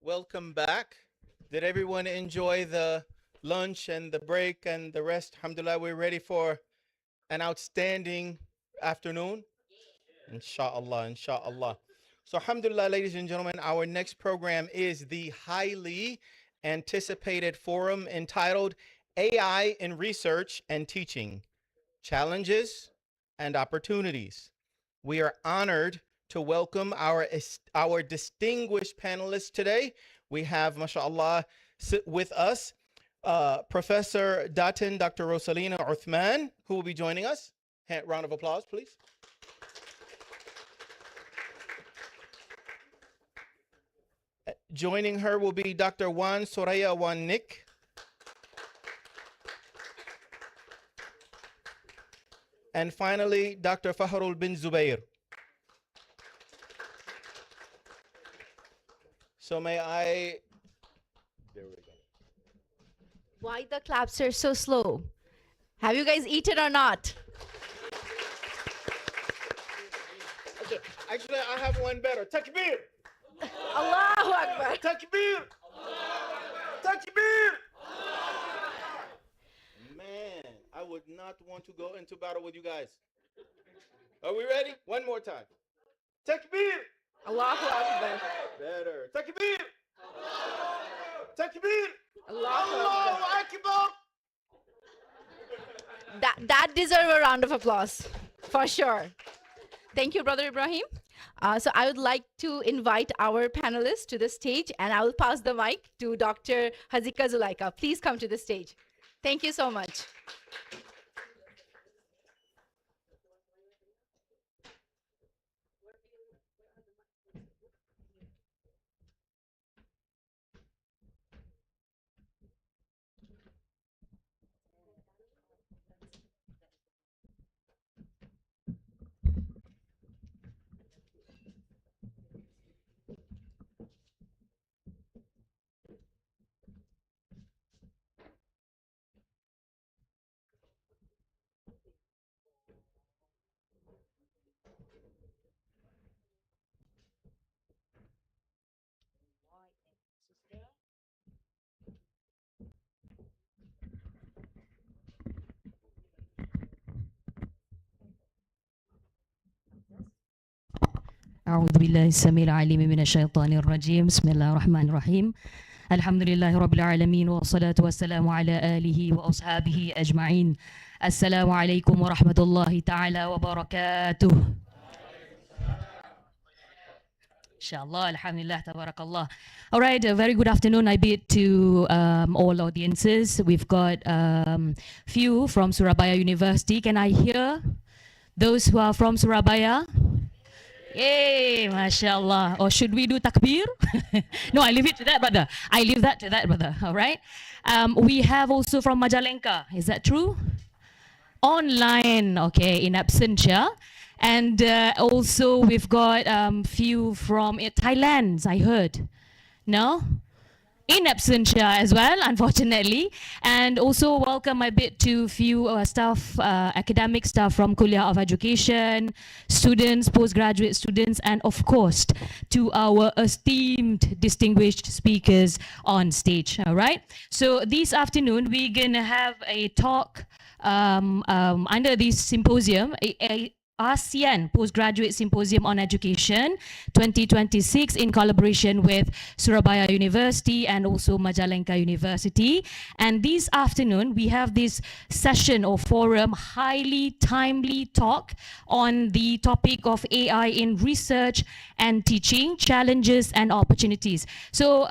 Welcome back. Did everyone enjoy the lunch and the break and the rest? Alhamdulillah, we're ready for an outstanding afternoon. Inshallah, inshallah. So, alhamdulillah, ladies and gentlemen, our next program is the highly anticipated forum entitled AI in Research and Teaching Challenges and Opportunities. We are honored to welcome our distinguished panelists today. We have, mashallah, with us Professor Datin Dr. Rosalina Uthman, who will be joining us. Round of applause, please. Joining her will be Dr. Juan Soraya Wan Nick. And finally, Dr. Fahrul bin Zubair. So may I, there we go. Why the claps are so slow? Have you guys eaten or not? Okay, actually I have one better. Takbir! Allahu Akbar! Takbir! Takbir! Man, I would not want to go into battle with you guys. Are we ready? One more time. Takbir! Allahu Akbar! Better. Takbir! Takbir! Allahu Akbar! That deserves a round of applause, for sure. Thank you, Brother Ibrahim. So I would like to invite our panelists to the stage, and I will pass the mic to Dr. Hazika Zulaika. Please come to the stage. Thank you so much. أعوذ بالله السميع العليم من الشيطان الرجيم بسم الله الرحمن الرحيم الحمد لله رب العالمين والصلاة والسلام على آله وأصحابه أجمعين السلام عليكم ورحمة الله تعالى وبركاته Inshallah, Alhamdulillah, Tabarakallah. All right, a very good afternoon I bid to all audiences. We've got few from Surabaya University. Can I hear those who are from Surabaya? Yay, mashallah. Or should we do takbir? No, I leave it to that, brother. I leave that to that, brother. All right. We have also from Majalengka. Is that true? Online, okay, in absentia. And also we've got few from Thailand, I heard. No? In absentia as well, unfortunately. And also welcome a bit to few staff, academic staff from Kuliah of Education, students, postgraduate students, and of course to our esteemed distinguished speakers on stage, all right? So this afternoon, we're gonna have a talk under this symposium, a Asean Postgraduate Symposium on Education 2026 in collaboration with Surabaya University and also Majalengka University. And this afternoon, we have this session or forum, highly timely talk on the topic of AI in research and teaching, challenges and opportunities. So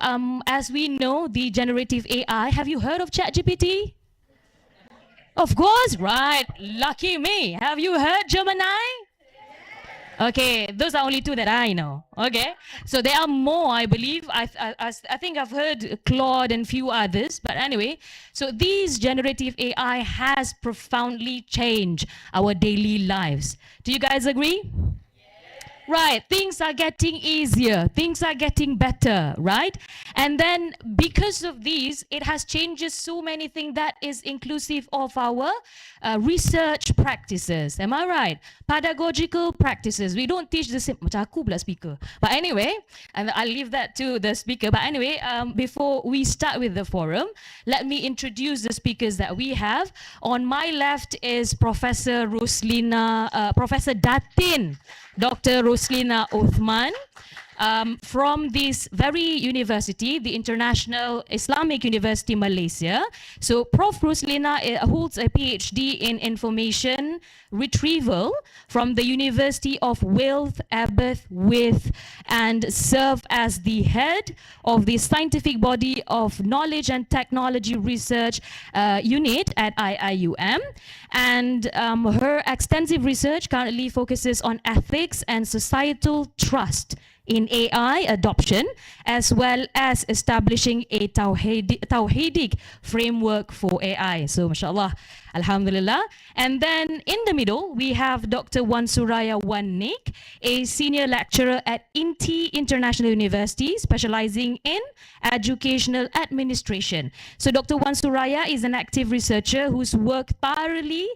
as we know, the generative AI, have you heard of ChatGPT? Of course, right. Lucky me. Have you heard Gemini? Okay, those are only two that I know. Okay, so there are more, I believe. I think I've heard Claude and few others. But anyway, so these generative AI has profoundly changed our daily lives. Do you guys agree? Right, things are getting easier, things are getting better, right? And then because of these, it has changes so many things that is inclusive of our research practices. Am I right? Pedagogical practices. We don't teach the same. Macam aku pula speaker. But anyway, and I'll leave that to the speaker. But anyway, before we start with the forum, let me introduce the speakers that we have. On my left is Professor Professor Datin, Dr. Roslina Uthman, from this very university, the International Islamic University Malaysia. So Prof. Roslina holds a PhD in information retrieval from the University of Wales, Aberystwyth, with and serve as the head of the scientific body of knowledge and technology research unit at IIUM. And her extensive research currently focuses on ethics and societal trust in AI adoption, as well as establishing a Tawhidic framework for AI. So, mashallah, alhamdulillah. And then in the middle, we have Dr. Wan Suraya Wanik, a senior lecturer at INTI International University, specializing in educational administration. So, Dr. Wan Suraya is an active researcher whose work thoroughly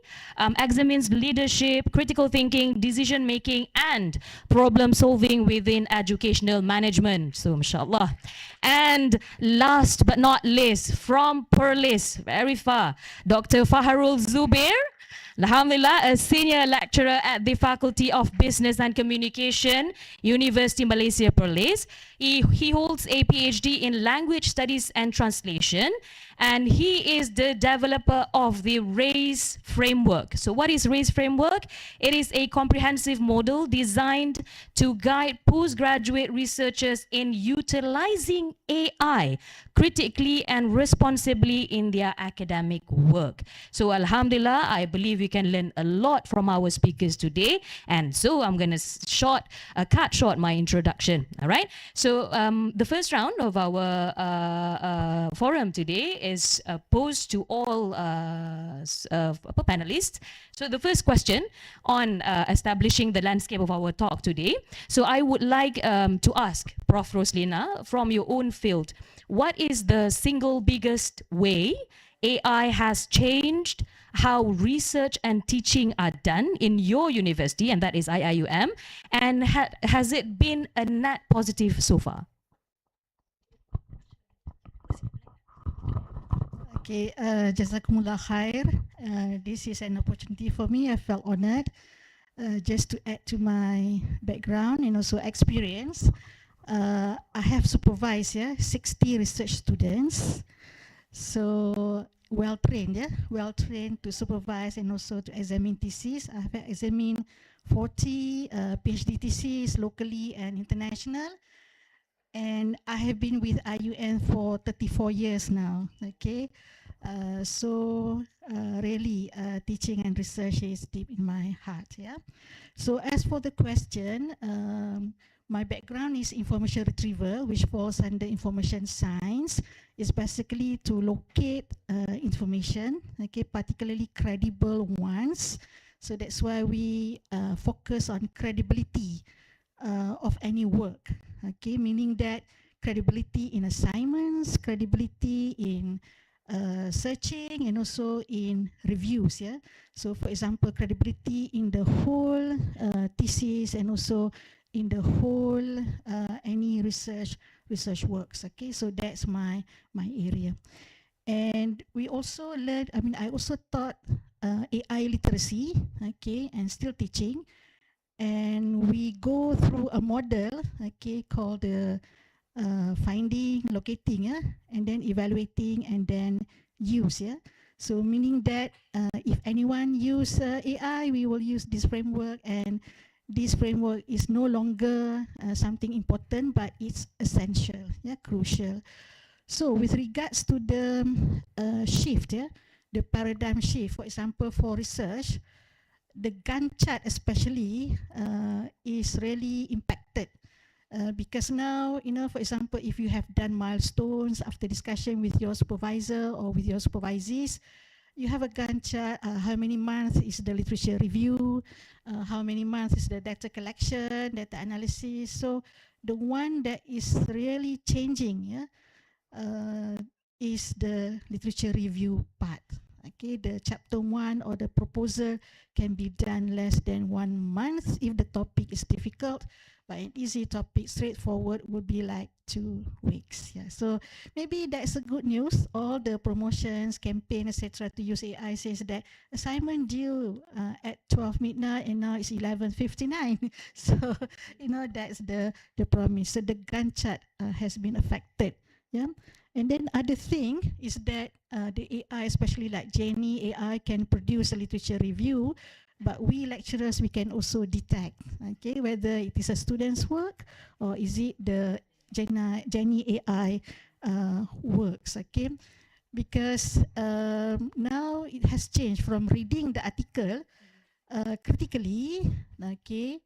examines leadership, critical thinking, decision making, and problem solving within educational management. So, mashallah. And last but not least, from Perlis, very far, Dr. Faharul Zubair. Alhamdulillah, a senior lecturer at the Faculty of Business and Communication, University Malaysia Perlis. He holds a PhD in Language Studies and Translation, and he is the developer of the RAISE framework. So what is RAISE framework? It is a comprehensive model designed to guide postgraduate researchers in utilizing AI critically and responsibly in their academic work. So alhamdulillah, I believe we can learn a lot from our speakers today. And so I'm going to cut short my introduction. All right. So the first round of our forum today is posed to all panelists. So the first question on establishing the landscape of our talk today. So I would like to ask Prof. Roslina, from your own field, what is the single biggest way AI has changed how research and teaching are done in your university, and that is IIUM, and has it been a net positive so far? Okay, Jazakumullah khair. This is an opportunity for me. I felt honored. Just to add to my background and also experience, I have supervised 60 research students. So well trained to supervise and also to examine theses. I have examined 40 PhD theses locally and international. And I have been with IUN for 34 years now, okay? Really, teaching and research is deep in my heart, yeah? So as for the question, my background is information retrieval, which falls under information science. It's basically to locate information, okay, particularly credible ones. So that's why we focus on credibility of any work, okay, meaning that credibility in assignments, credibility in searching, and also in reviews, yeah. So for example, credibility in the whole thesis and also in the whole any research works, okay. So that's my area. And we also learned, I also taught AI literacy, okay, and still teaching. And we go through a model, okay, called the finding, locating, and then evaluating, and then use, yeah. So meaning that if anyone use AI, we will use this framework, and this framework is no longer something important, but it's essential, yeah, crucial. So with regards to the shift, yeah, the paradigm shift, for example, for research, the Gantt chart especially is really impacted because now, you know, for example, if you have done milestones after discussion with your supervisor or with your supervisees, you have a Gantt chart, how many months is the literature review, how many months is the data collection, data analysis. So the one that is really changing, yeah, is the literature review part. Okay, the chapter 1 or the proposal can be done less than 1 month if the topic is difficult, but an easy topic, straightforward, would be like 2 weeks. Yeah, so maybe that's a good news. All the promotions, campaign, etc. to use AI says that assignment due at 12 midnight and now it's 11:59. So that's the promise. So the Gantt chart has been affected. Yeah. And then other thing is that the AI, especially like Jenny AI, can produce a literature review, but we lecturers, we can also detect, okay, whether it is a student's work or is it the Jenny AI works, okay? Because now it has changed from reading the article critically, okay,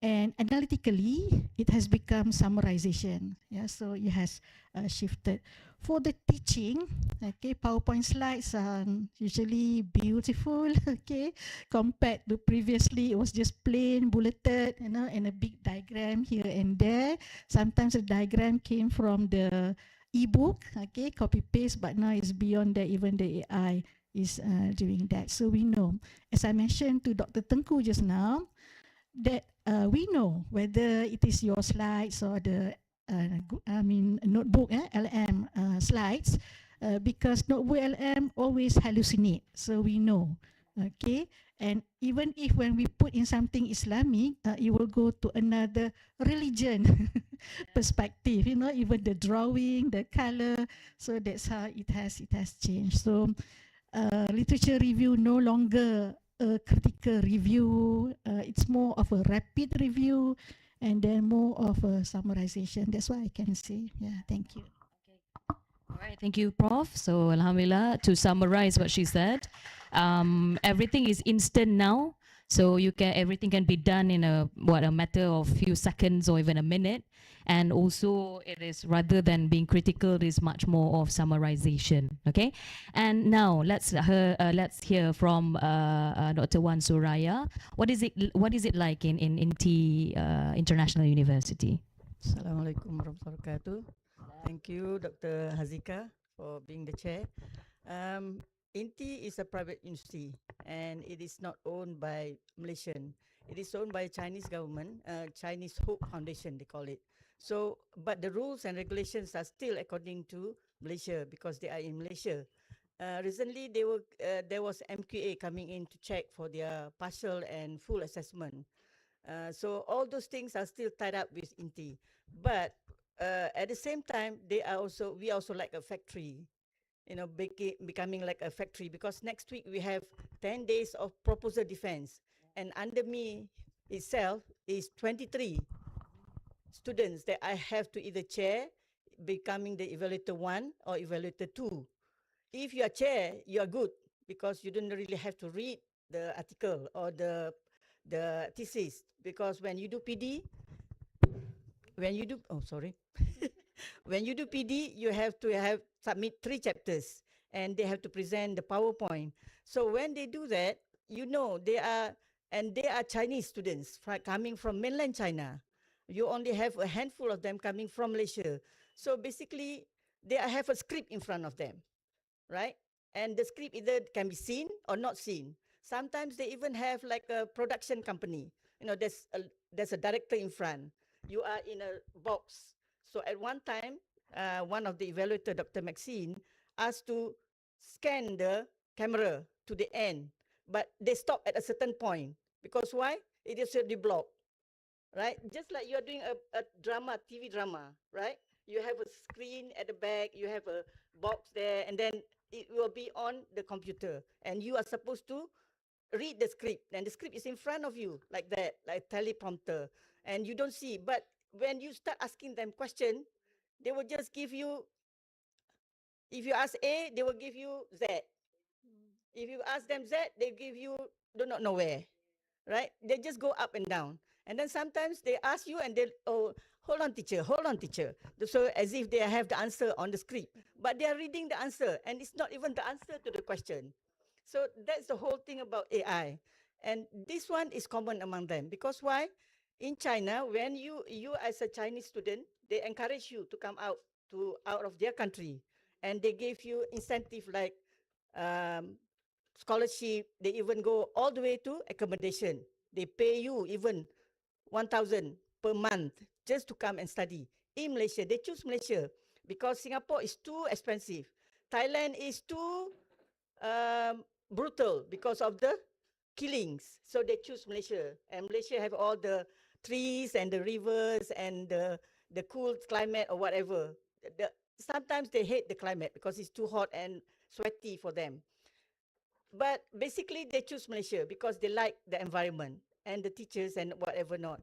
and analytically, it has become summarization. Yeah, so it has shifted. For the teaching, okay, PowerPoint slides are usually beautiful, okay, compared to previously it was just plain bulleted, and a big diagram here and there. Sometimes the diagram came from the ebook, okay, copy paste, but now it's beyond that. Even the AI is doing that. So we know, as I mentioned to Dr. Tengku just now, that we know whether it is your slides or the notebook LM slides, because notebook LM always hallucinate, so we know, okay. And even if when we put in something Islamic, it will go to another religion perspective, even the drawing, the color. So that's how it has changed. So literature review no longer a critical review. It's more of a rapid review and then more of a summarization. That's what I can say. Yeah, thank you. All right, thank you, Prof. So, Alhamdulillah, to summarize what she said, everything is instant now. So everything can be done in a matter of few seconds or even a minute. And also, it is rather than being critical, it is much more of summarization. Okay, and now let's hear from Dr. Wan Suraya. What is it like in INTI International University? Assalamualaikum warahmatullahi wabarakatuh. Thank you, Dr. Hazika, for being the chair. INTI is a private university and it is not owned by Malaysian. It is owned by Chinese government, Chinese Hope Foundation, they call it. So, but the rules and regulations are still according to Malaysia because they are in Malaysia. Recently, there was MQA coming in to check for their partial and full assessment. So all those things are still tied up with INTI. But at the same time, we are also like a factory, becoming like a factory, because next week we have 10 days of proposal defense. And under me itself is 23 students that I have to either chair, becoming the evaluator 1 or evaluator 2. If you are chair, you are good because you don't really have to read the article or the thesis, because when you do PD, when you do when you do PD, you have to submit 3 chapters and they have to present the PowerPoint. So when they do that, they are Chinese students coming from mainland China. You only have a handful of them coming from Malaysia. So basically, they have a script in front of them, right? And the script either can be seen or not seen. Sometimes they even have like a production company. There's a director in front. You are in a box. So at one time, one of the evaluator, Dr. Maxine, asked to scan the camera to the end, but they stop at a certain point. Because why? It is already blocked, right? Just like you're doing a drama, TV drama, right? You have a screen at the back, you have a box there, and then it will be on the computer. And you are supposed to read the script, and the script is in front of you, like that, like teleprompter, and you don't see. But when you start asking them question, they will just give you, if you ask A, they will give you Z. If you ask them Z, they give you do not know where, right? They just go up and down. And then sometimes they ask you and they, oh, hold on, teacher, hold on, teacher. So as if they have the answer on the script, but they are reading the answer and it's not even the answer to the question. So that's the whole thing about AI. And this one is common among them. Because why? In China, when you as a Chinese student, they encourage you to come out of their country. And they give you incentive like um, scholarship. They even go all the way to accommodation. They pay you even 1,000 per month just to come and study. In Malaysia, they choose Malaysia because Singapore is too expensive. Thailand is too brutal because of the killings. So they choose Malaysia. And Malaysia have all the trees and the rivers and the cool climate or whatever. Sometimes they hate the climate because it's too hot and sweaty for them. But basically, they choose Malaysia because they like the environment and the teachers and whatever not.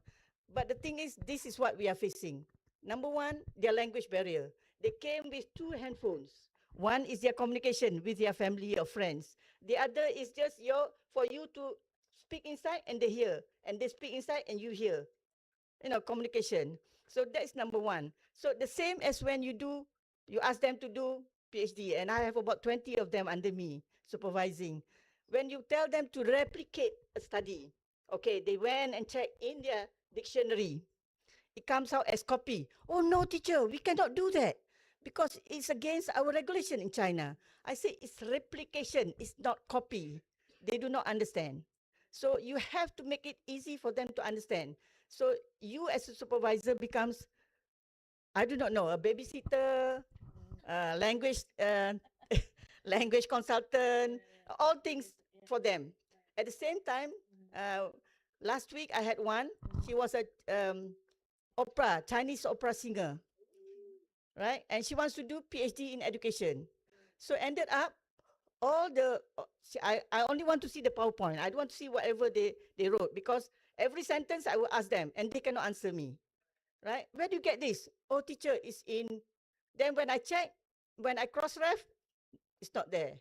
But the thing is, this is what we are facing. Number one, their language barrier. They came with two handphones. One is their communication with their family or friends. The other is just for you to speak inside and they hear. And they speak inside and you hear. Communication. So that's number one. So the same as when you ask them to do PhD, and I have about 20 of them under me supervising. When you tell them to replicate a study, okay, they went and checked in their dictionary. It comes out as copy. Oh no, teacher, we cannot do that because it's against our regulation in China. I say it's replication, it's not copy. They do not understand. So you have to make it easy for them to understand. So you as a supervisor becomes, I do not know, a babysitter, language language consultant, all things for them. At the same time, last week I had one. She was a Chinese opera singer, right? And she wants to do PhD in education. So ended up all the, I only want to see the PowerPoint. I don't want to see whatever they wrote because every sentence I will ask them and they cannot answer me, right? Where do you get this? Oh, teacher, it's in. Then when I check, when I cross-ref, it's not there,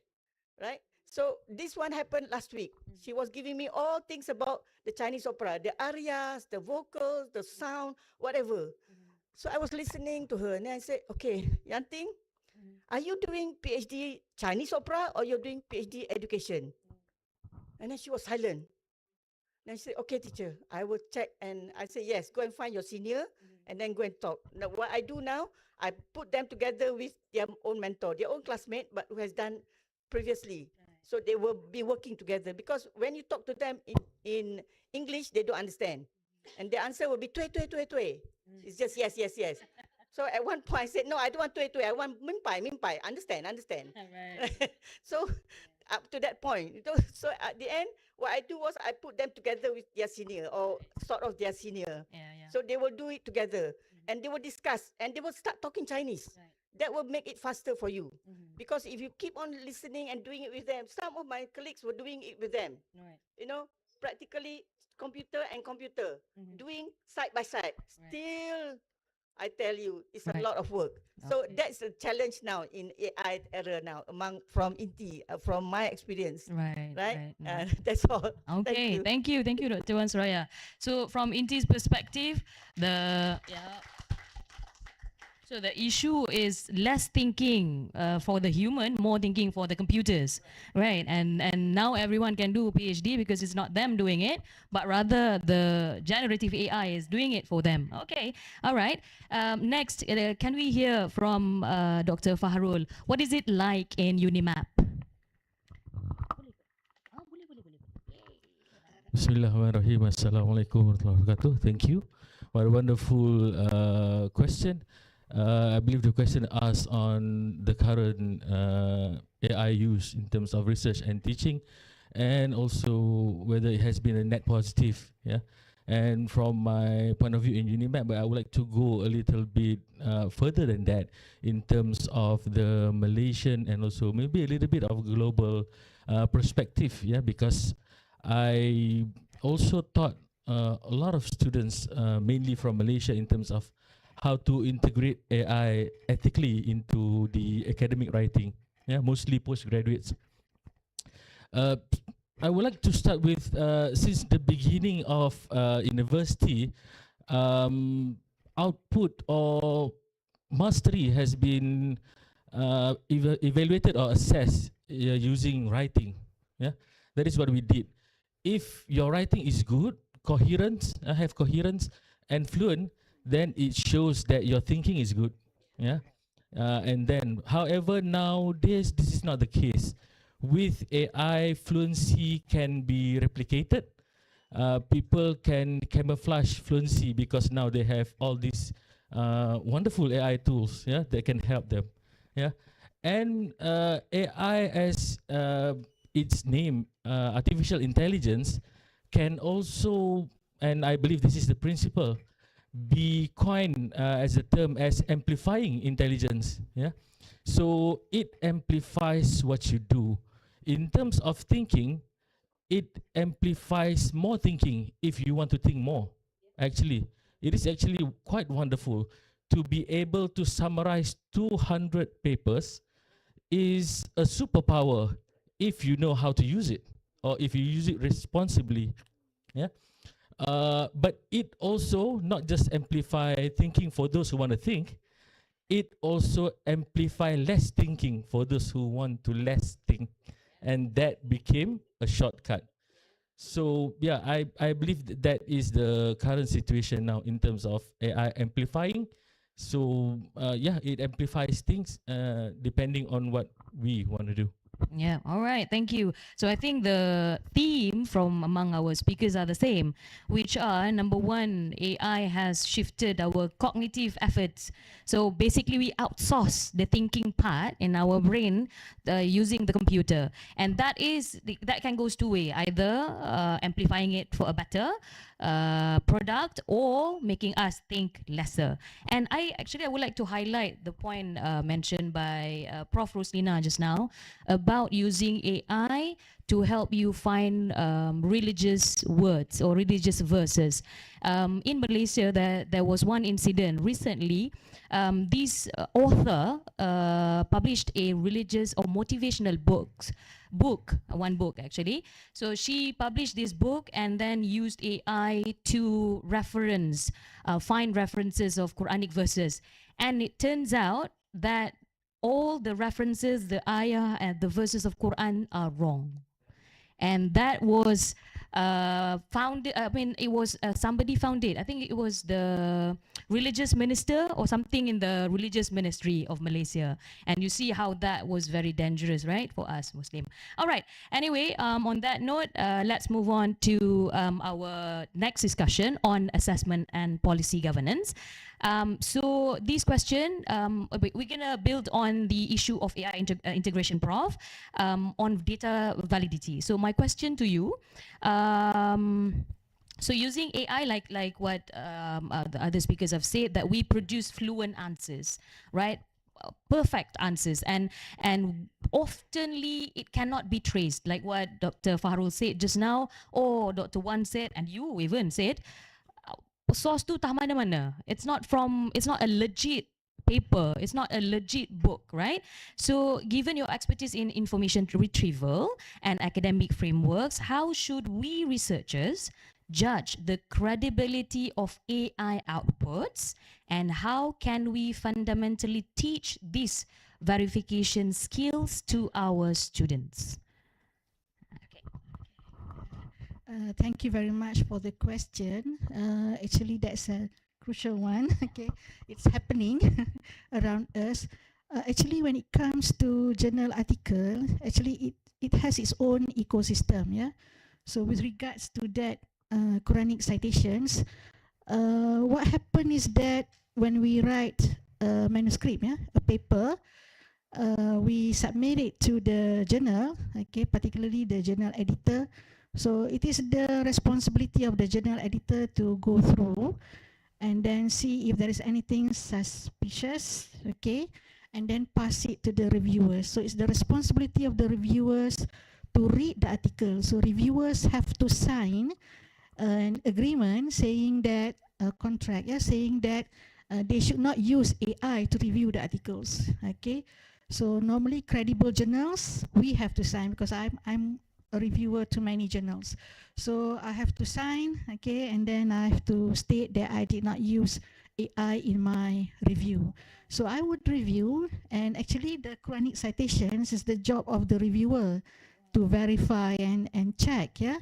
right? So this one happened last week. She was giving me all things about the Chinese opera, the arias, the vocals, the sound, whatever. So I was listening to her and I said, okay, Yanting, are you doing PhD Chinese opera or you're doing PhD education? And then she was silent. Then she said, okay, teacher, I will check. And I said, yes, go and find your senior and then go and talk. Now, what I do now, I put them together with their own mentor, their own classmate, but who has done previously. So they will be working together because when you talk to them in English, they don't understand. And the answer will be tue, tue, tue, tue. It's just yes, yes, yes. So at one point I said, no, I don't want tue, tue. I want mimpai, mimpai. Understand, understand. Right. So up to that point. So at the end, what I do was I put them together with their senior or sort of their senior. Yeah. So they will do it together and they will discuss and they will start talking Chinese. Right. That will make it faster for you. Mhm. Because if you keep on listening and doing it with them, some of my colleagues were doing it with them. Right. Practically computer and computer, Mhm. doing side by side. Right. Still, I tell you, it's a Right. lot of work. So Okay. that's a challenge now in AI era now from INTI, from my experience. Right. Right? Right. That's all. Okay, you. thank you, Dr. Wan Suraya. So from Inti's perspective, so the issue is less thinking for the human, more thinking for the computers, right? And now everyone can do PhD because it's not them doing it, but rather the generative AI is doing it for them. Okay, all right. Next, can we hear from Dr. Fahrul? What is it like in UNIMAP? Bismillahirrahmanirrahim. Assalamualaikum warahmatullahi wabarakatuh. Thank you. What a wonderful question. I believe the question asked on the current AI use in terms of research and teaching, and also whether it has been a net positive. Yeah. And from my point of view in UNIMAP, but I would like to go a little bit further than that in terms of the Malaysian and also maybe a little bit of global perspective. Yeah, because I also taught a lot of students, mainly from Malaysia, in terms of how to integrate AI ethically into the academic writing. Yeah, mostly postgraduates. I would like to start with since the beginning of university, output or mastery has been evaluated or assessed using writing. Yeah, that is what we did. If your writing is good, coherent, have coherence and fluent, then it shows that your thinking is good. Yeah, and then, however, nowadays this is not the case. With AI, fluency can be replicated. People can camouflage fluency because now they have all these wonderful AI tools, yeah, that can help them. Yeah, and AI, as its name, artificial intelligence, can also, and I believe this is the principle, be coined as a term as amplifying intelligence. Yeah, so it amplifies what you do. In terms of thinking, it amplifies more thinking if you want to think more. Actually, it is actually quite wonderful to be able to summarize 200 papers. Is a superpower if you know how to use it, or if you use it responsibly. Yeah. But it also not just amplify thinking for those who want to think, it also amplify less thinking for those who want to less think, and that became a shortcut. So yeah, I believe that is the current situation now in terms of AI amplifying. So yeah, it amplifies things depending on what we want to do. Yeah, all right, thank you. So I think the theme from among our speakers are the same, which are number one, AI has shifted our cognitive efforts. So basically, we outsource the thinking part in our brain using the computer, and that can goes two way, either amplifying it for a better product or making us think lesser. And I would like to highlight the point mentioned by Prof. Roslina just now about using AI to help you find religious words or religious verses. In Malaysia, there was one incident recently. This author published a religious or motivational one book actually. So she published this book and then used AI to find references of Quranic verses. And it turns out that all the references, the ayah and the verses of Quran are wrong. And that was found, I mean, it was somebody found it. I think it was the religious minister or something in the religious ministry of Malaysia. And you see how that was very dangerous, right, for us Muslim. All right, anyway, on that note, let's move on to our next discussion on assessment and policy governance. So this question, we're gonna build on the issue of AI integration, Prof, on data validity. So my question to you, so using AI, like what the other speakers have said, that we produce fluent answers, right? Perfect answers, and oftenly it cannot be traced, like what Dr. Fahrul said just now, or Dr. Wan said, and you even said, source tu tah mana-mana. It's not a legit paper, it's not a legit book, right? So given your expertise in information retrieval and academic frameworks, how should we researchers judge the credibility of AI outputs, and how can we fundamentally teach these verification skills to our students? Thank you very much for the question. Actually, that's a crucial one. Okay, it's happening around us. Actually, when it comes to journal article, actually it has its own ecosystem. Yeah. So with regards to that Quranic citations, what happened is that when we write a manuscript, yeah, a paper, we submit it to the journal. Okay, particularly the journal editor. So it is the responsibility of the journal editor to go through and then see if there is anything suspicious, okay, and then pass it to the reviewers. So it's the responsibility of the reviewers to read the article. So reviewers have to sign an agreement saying that, a contract, yeah, saying that they should not use AI to review the articles, okay. So normally credible journals, we have to sign, because I'm a reviewer to many journals. So I have to sign, okay, and then I have to state that I did not use AI in my review. So I would review, and actually the Quranic citations is the job of the reviewer to verify and check. Yeah.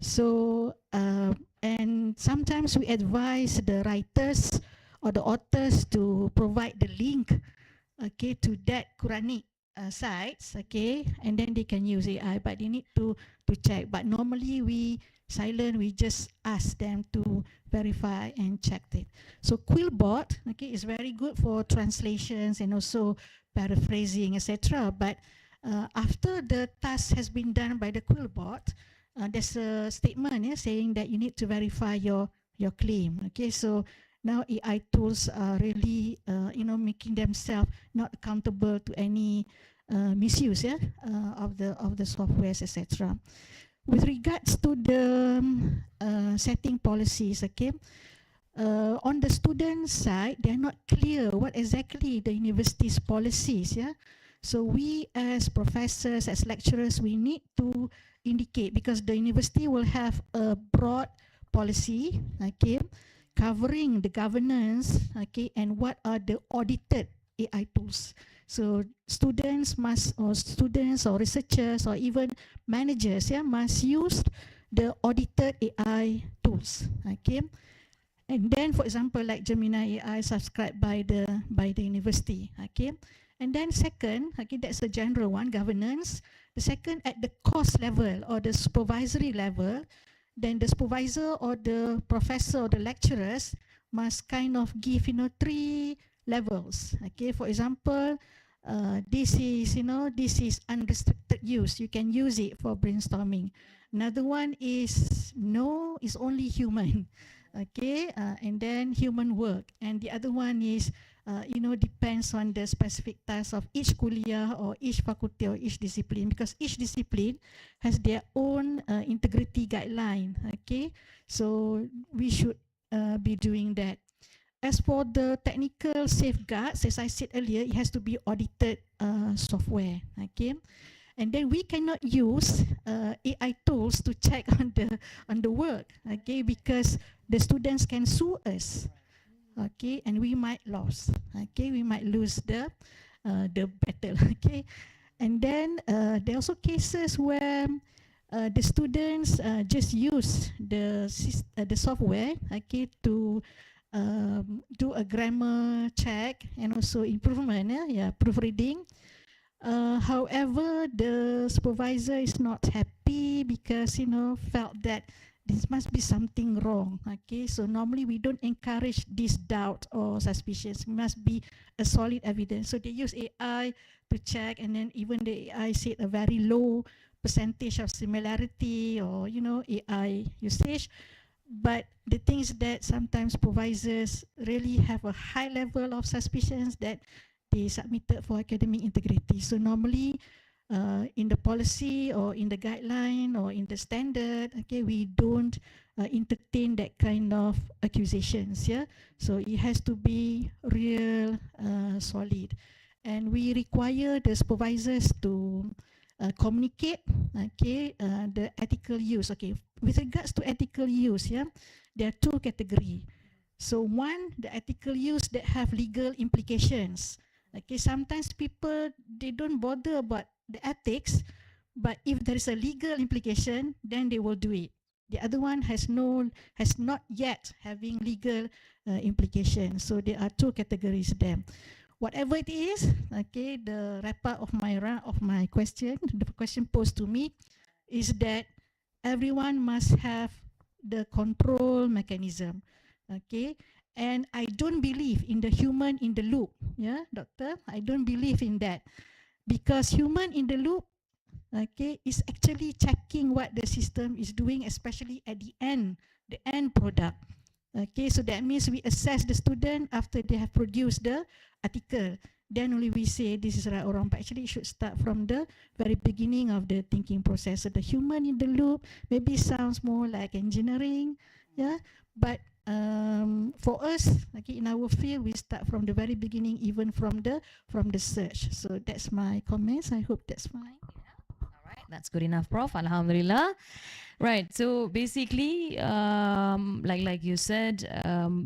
So and sometimes we advise the writers or the authors to provide the link, okay, to that Quranic sites, okay, and then they can use AI, but they need to check. But normally we just ask them to verify and check it. So Quillbot, okay, is very good for translations and also paraphrasing, etc. But after the task has been done by the Quillbot, there's a statement, yeah, saying that you need to verify your claim. Okay, so now AI tools are really, making themselves not accountable to any misuse, yeah, of the softwares, etc. With regards to the setting policies, okay, on the student side, they're not clear what exactly the university's policies, yeah. So we as professors, as lecturers, we need to indicate, because the university will have a broad policy, okay, covering the governance, okay, and what are the audited AI tools. So students or researchers or even managers, yeah, must use the audited AI tools, okay. And then, for example, like Gemini AI subscribed by the university, okay. And then second, okay, that's the general one, governance. The second, at the course level or the supervisory level, then the supervisor or the professor or the lecturers must kind of give, 3 levels, okay. For example, this is unrestricted use, you can use it for brainstorming. Another one is no, is only human. Okay, and then human work, and the other one is depends on the specific task of each kuliah or each faculty or each discipline, because each discipline has their own integrity guideline. Okay, so we should be doing that. As for the technical safeguards, as I said earlier, it has to be audited software. Okay, and then we cannot use AI tools to check on the work, okay, because the students can sue us, okay, and we might lose, okay, we might lose the battle, okay. And then there are also cases where the students just use the software, okay, to do a grammar check and also improvement, proofreading. However, the supervisor is not happy because, felt that this must be something wrong. Okay, so normally we don't encourage this doubt or suspicions. It must be a solid evidence. So they use AI to check, and then even the AI said a very low percentage of similarity or, AI usage. But the thing is that sometimes supervisors really have a high level of suspicions that they submitted for academic integrity. So normally in the policy or in the guideline or in the standard, okay, we don't entertain that kind of accusations, yeah. So it has to be real, solid. And we require the supervisors to communicate, okay, the ethical use. Okay, with regards to ethical use, yeah, there are 2 categories. So one, the ethical use that have legal implications. Okay, sometimes people, they don't bother about the ethics, but if there is a legal implication, then they will do it. The other one has not yet having legal implications. So there are 2 categories there. Whatever it is, okay, the wrap up of my question, the question posed to me is that everyone must have the control mechanism, okay. And I don't believe in the human in the loop, yeah, doctor. I don't believe in that, because human in the loop, okay, is actually checking what the system is doing, especially at the end product. Okay, so that means we assess the student after they have produced the article. Then only we say this is right or wrong. But actually, it should start from the very beginning of the thinking process. So the human in the loop maybe sounds more like engineering, yeah. But for us, okay, in our field, we start from the very beginning, even from the search. So that's my comments. I hope that's fine. All right, that's good enough, Prof. Alhamdulillah. Right. So basically, like you said,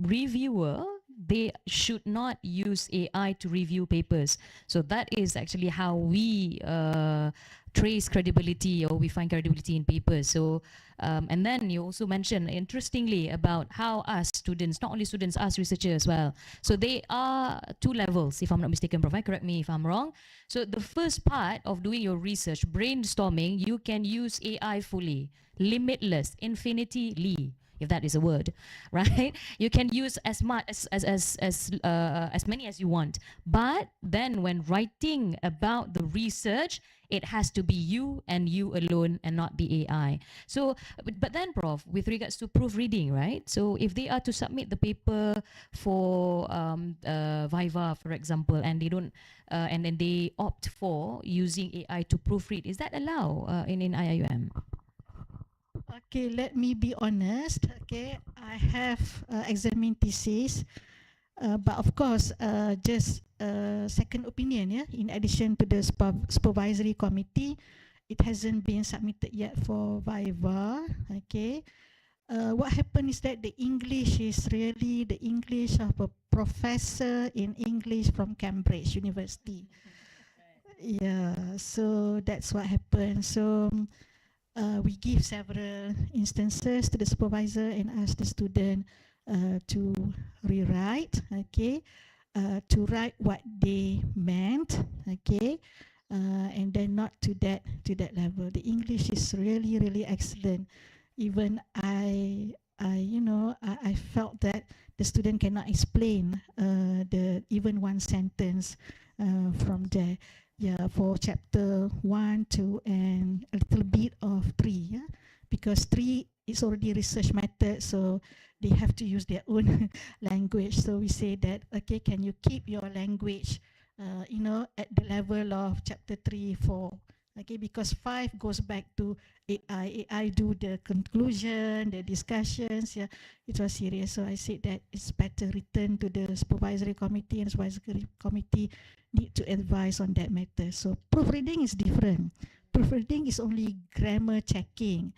reviewer they should not use AI to review papers. So that is actually how we trace credibility, or we find credibility in papers. So and then you also mentioned interestingly about how us students, not only students, us researchers as well. So they are two levels, if I'm not mistaken, Prof. Correct me if I'm wrong. So the first part of doing your research, brainstorming, you can use AI fully, limitless, infinitely, if that is a word, right? You can use as much as many as you want. But then when writing about the research, it has to be you and you alone and not the AI. So, but then, Prof, with regards to proofreading, right? So if they are to submit the paper for Viva, for example, and they don't, and then they opt for using AI to proofread, is that allowed in IIUM? Okay, let me be honest. Okay, I have examined thesis, but of course, just second opinion. Yeah, in addition to the supervisory committee, it hasn't been submitted yet for Viva. Okay, what happened is that the English is really the English of a professor in English from Cambridge University. Yeah, so that's what happened. So we give several instances to the supervisor and ask the student to rewrite, okay, to write what they meant, okay, and then not to that level. The English is really really excellent. Even I felt that the student cannot explain the even one sentence from there. Yeah, for chapter 1, 2, and a little bit of 3, yeah, because 3 is already research method, so they have to use their own language. So we say that, okay, can you keep your language, at the level of chapter 3, 4, okay, because 5 goes back to AI. AI do the conclusion, the discussions, yeah, it was serious. So I said that it's better return to the supervisory committee, and supervisory committee need to advise on that matter. So proofreading is different. Proofreading is only grammar checking,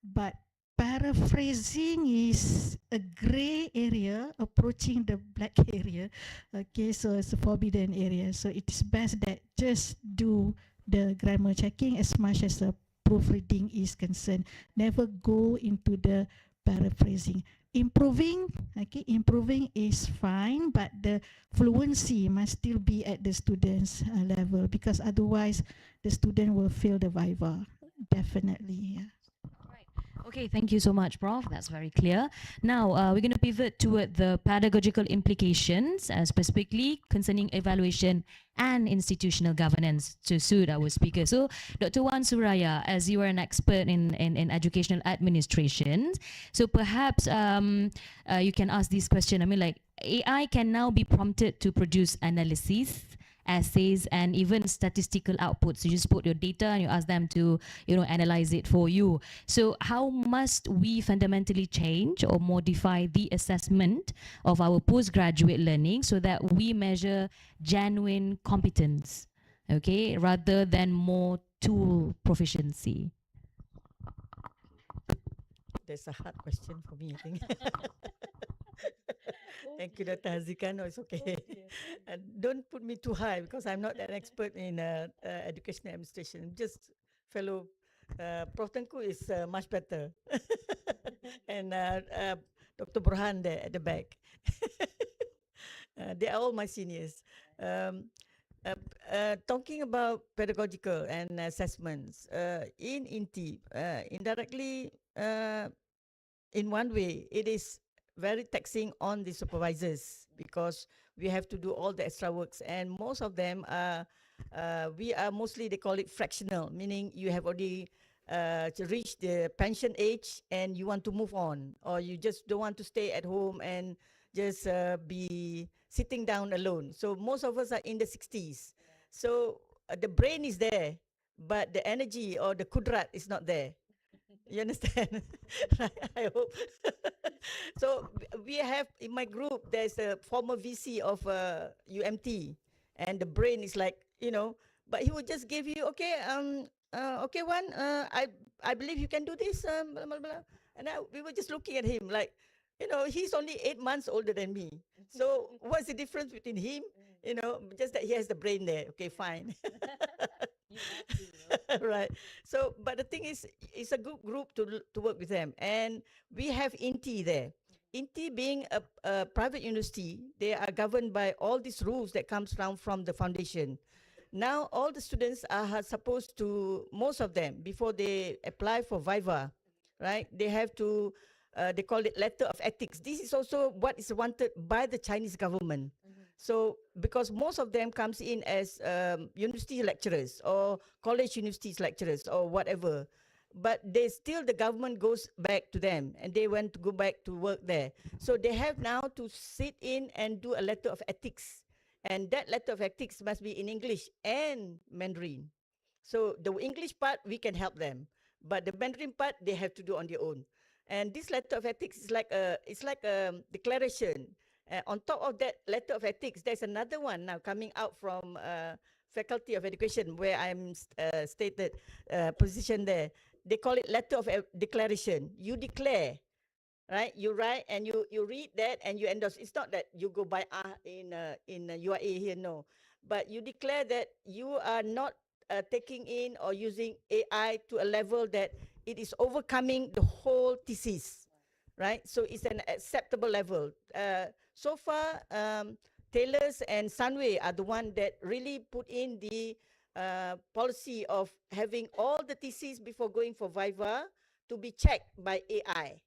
but paraphrasing is a gray area approaching the black area. Okay, so it's a forbidden area. So it is best that just do the grammar checking as much as the proofreading is concerned. Never go into the paraphrasing. Improving, okay, improving is fine, but the fluency must still be at the student's level, because otherwise the student will fail the Viva, definitely. Yeah. Okay, thank you so much, Prof. That's very clear. Now, we're going to pivot toward the pedagogical implications, specifically concerning evaluation and institutional governance to suit our speaker. So, Dr. Wan Suraya, as you are an expert in educational administration, so perhaps you can ask this question. I mean, like, AI can now be prompted to produce analyses, essays, and even statistical outputs. You just put your data and you ask them to, analyze it for you. So how must we fundamentally change or modify the assessment of our postgraduate learning so that we measure genuine competence, okay, rather than more tool proficiency? That's a hard question for me, I think. Thank you, Dr. Hazika. No, it's okay. Don't put me too high, because I'm not an expert in education administration. Just fellow Prof. Tengku is much better. And Dr. Burhan there at the back. They are all my seniors. Talking about pedagogical and assessments, in INTI, indirectly, in one way, it is very taxing on the supervisors, because we have to do all the extra works, and most of them are, we are mostly, they call it fractional, meaning you have already to reach the pension age and you want to move on, or you just don't want to stay at home and just be sitting down alone. So most of us are in the 60s. So the brain is there, but the energy or the kudrat is not there. You understand? I hope. So we have in my group, there's a former VC of UMT, and the brain is like, but he would just give you, okay, okay, I believe you can do this, blah, blah, blah. And we were just looking at him like, He's only 8 months older than me. So what's the difference between him? Just that he has the brain there. Okay, fine. Right. So, but the thing is, it's a good group to work with them, and we have INTI there. INTI being a private university, they are governed by all these rules that comes down from the foundation. Now, all the students are supposed to, most of them, before they apply for Viva, right? They have to, they call it letter of ethics. This is also what is wanted by the Chinese government. So, because most of them comes in as university lecturers or college universities lecturers or whatever, but they still, the government goes back to them and they want to go back to work there. So they have now to sit in and do a letter of ethics. And that letter of ethics must be in English and Mandarin. So the English part, we can help them. But the Mandarin part, they have to do on their own. And this letter of ethics is like a declaration. On top of that letter of ethics, there's another one now coming out from Faculty of Education, where I'm stated position there. They call it letter of declaration. You declare, right? You write and you read that and you endorse. It's not that you go by in UIA here, no. But you declare that you are not taking in or using AI to a level that it is overcoming the whole thesis, right? So it's an acceptable level. So far, Taylor's and Sunway are the one that really put in the policy of having all the theses before going for Viva to be checked by AI.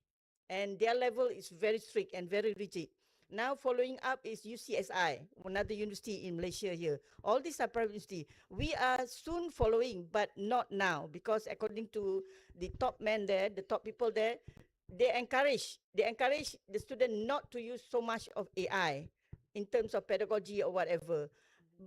And their level is very strict and very rigid. Now following up is UCSI, another university in Malaysia here. All these are private university. We are soon following, but not now, because according to the top men there, the top people there, they encourage the student not to use so much of AI in terms of pedagogy or whatever.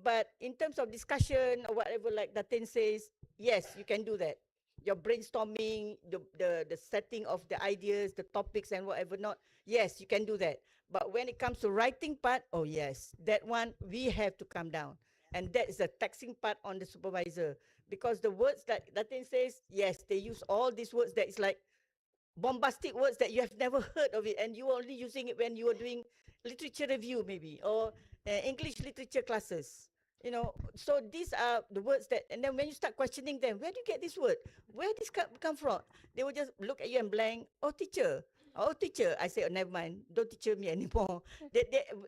But in terms of discussion or whatever, like Datin says, yes, you can do that. Your brainstorming, the setting of the ideas, the topics and whatever not, yes, you can do that. But when it comes to writing part, oh yes, that one we have to come down. And that is the taxing part on the supervisor. Because the words that Datin says, yes, they use all these words that is like bombastic words that you have never heard of it, and you are only using it when you are doing literature review maybe, or English literature classes. So these are the words that, and then when you start questioning them, where do you get this word? Where this come from? They will just look at you and blank. Oh, teacher. Oh, teacher. I say, oh, never mind. Don't teacher me anymore.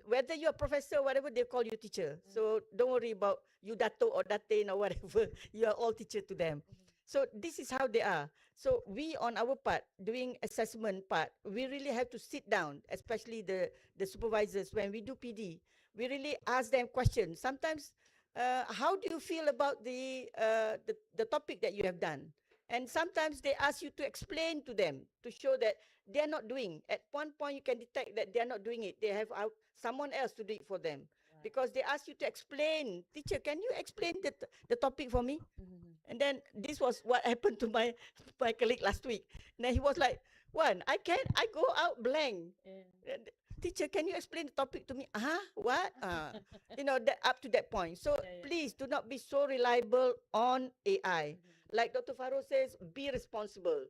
Whether you're a professor or whatever, they call you teacher. So don't worry about you dato or datin or whatever. You are all teacher to them. So this is how they are. So we, on our part, doing assessment part, we really have to sit down, especially the supervisors, when we do PD. We really ask them questions. Sometimes, how do you feel about the topic that you have done? And sometimes they ask you to explain to them, to show that they're not doing. At one point, you can detect that they're not doing it. They have someone else to do it for them. Because they ask you to explain. Teacher, can you explain the topic for me? And then this was what happened to my colleague last week. And then he was like, I go out blank. Teacher, can you explain the topic to me? What? That up to that point. So please do not be so reliable on AI. Like Dr. Faro says, be responsible.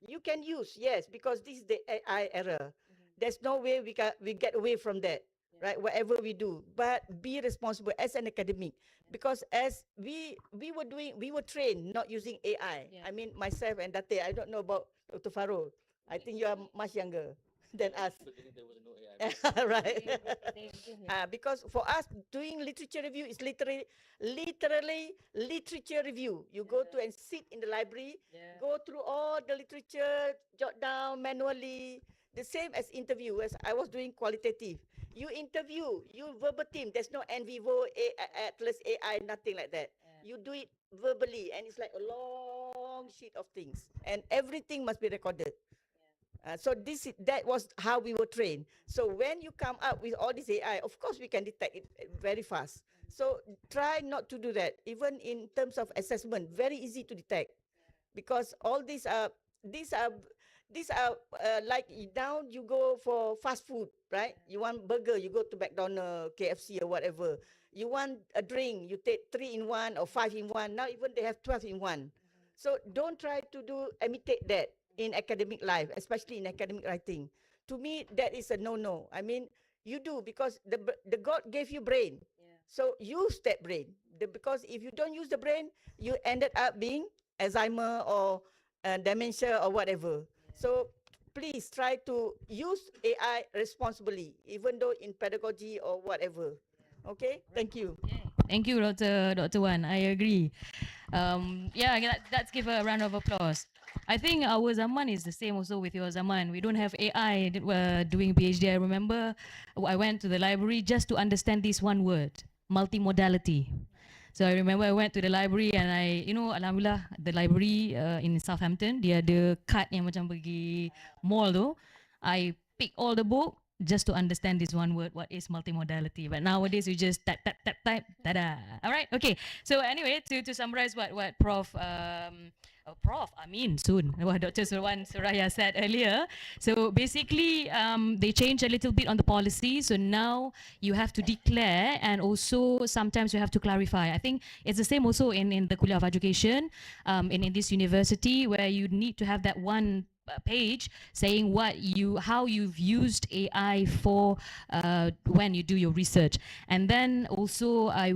You can use, yes, because this is the AI era. There's no way we get away from that, right? Whatever we do, but be responsible as an academic, because as we were trained not using AI. I mean, myself and Date, I don't know about Dr. Faro. I think you are much younger than us. Right. Because for us, doing literature review is literally literature review. You go to and sit in the library, go through all the literature, jot down manually. The same as interview, as I was doing qualitative. You interview, you verbatim. There's no NVivo, Atlas AI, nothing like that. You do it verbally, and it's like a long sheet of things, and everything must be recorded. So that was how we were trained. So when you come up with all this AI, of course we can detect it very fast. So try not to do that. Even in terms of assessment, very easy to detect, because all these are like now you go for fast food, right? You want burger, you go to McDonald's, KFC or whatever. You want a drink, you take 3 in 1 or 5 in 1. Now even they have 12 in 1. So don't try to imitate that in academic life, especially in academic writing. to me, that is a no-no. I mean, you do because the God gave you brain. So use that brain. Because if you don't use the brain, you ended up being Alzheimer or dementia or whatever. So please try to use AI responsibly, even though in pedagogy or whatever. Okay, thank you. Thank you, Dr. Wan. I agree. Yeah, let's give a round of applause. I think our Zaman is the same also with your Zaman. We don't have AI doing PhD. I remember I went to the library just to understand this one word, multimodality. So I remember I went to the library and Alhamdulillah, the library in Southampton, dia ada card yang macam pergi mall tu. I pick all the book just to understand this one word, what is multimodality. But nowadays we just type, tada. All right, okay. So anyway, to summarize what Prof. Soon, what Dr. Suraya said earlier. So basically, they changed a little bit on the policy. So now you have to declare, and also sometimes you have to clarify. I think it's the same also in the Kuliah of Education, in this university, where you need to have that one page saying how you've used AI for when you do your research. And then also I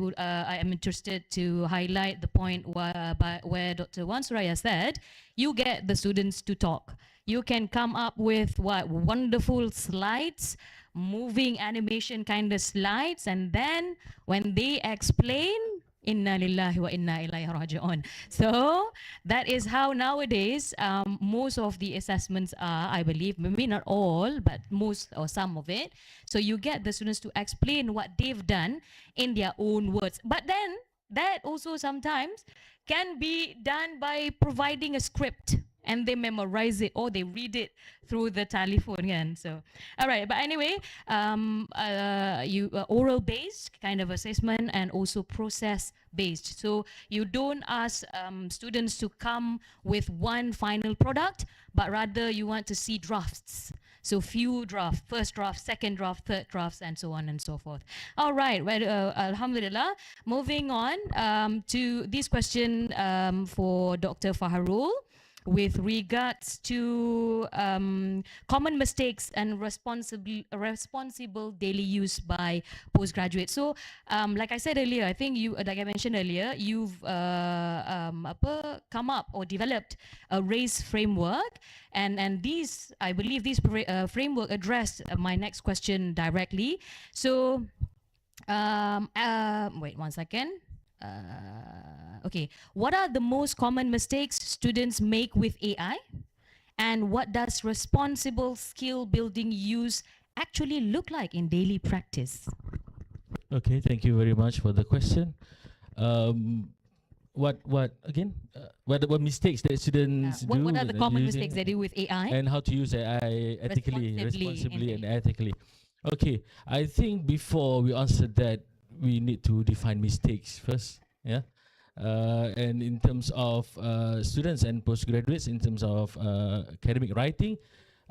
am interested to highlight the point where Dr. Wan Suraya said you get the students to talk. You can come up with wonderful slides, moving animation kind of slides, and then when they explain, Inna lillahi wa inna ilaihi raji'un. So that is how nowadays most of the assessments are, I believe, maybe not all, but most or some of it. So you get the students to explain what they've done in their own words. But then that also sometimes can be done by providing a script, and they memorize it or they read it through the telephone. And so, all right. But anyway, oral based kind of assessment and also process based. So you don't ask students to come with one final product, but rather you want to see drafts. So few drafts, first draft, second draft, third drafts, and so on and so forth. All right, well, Alhamdulillah. Moving on to this question for Dr. Faharul, with regards to common mistakes and responsible daily use by postgraduates. So, like I said earlier, I think like I mentioned earlier, you've come up or developed a RACE framework, and these, I believe, these framework addressed my next question directly. So, wait 1 second. Okay, what are the most common mistakes students make with AI? And what does responsible skill building use actually look like in daily practice? Okay, thank you very much for the question. What again? What mistakes that students do? What are the common using mistakes they do with AI? and how to use AI ethically, responsibly, and ethically? Okay, I think before we answer that, we need to define mistakes first. Yeah. And in terms of students and postgraduates, in terms of academic writing,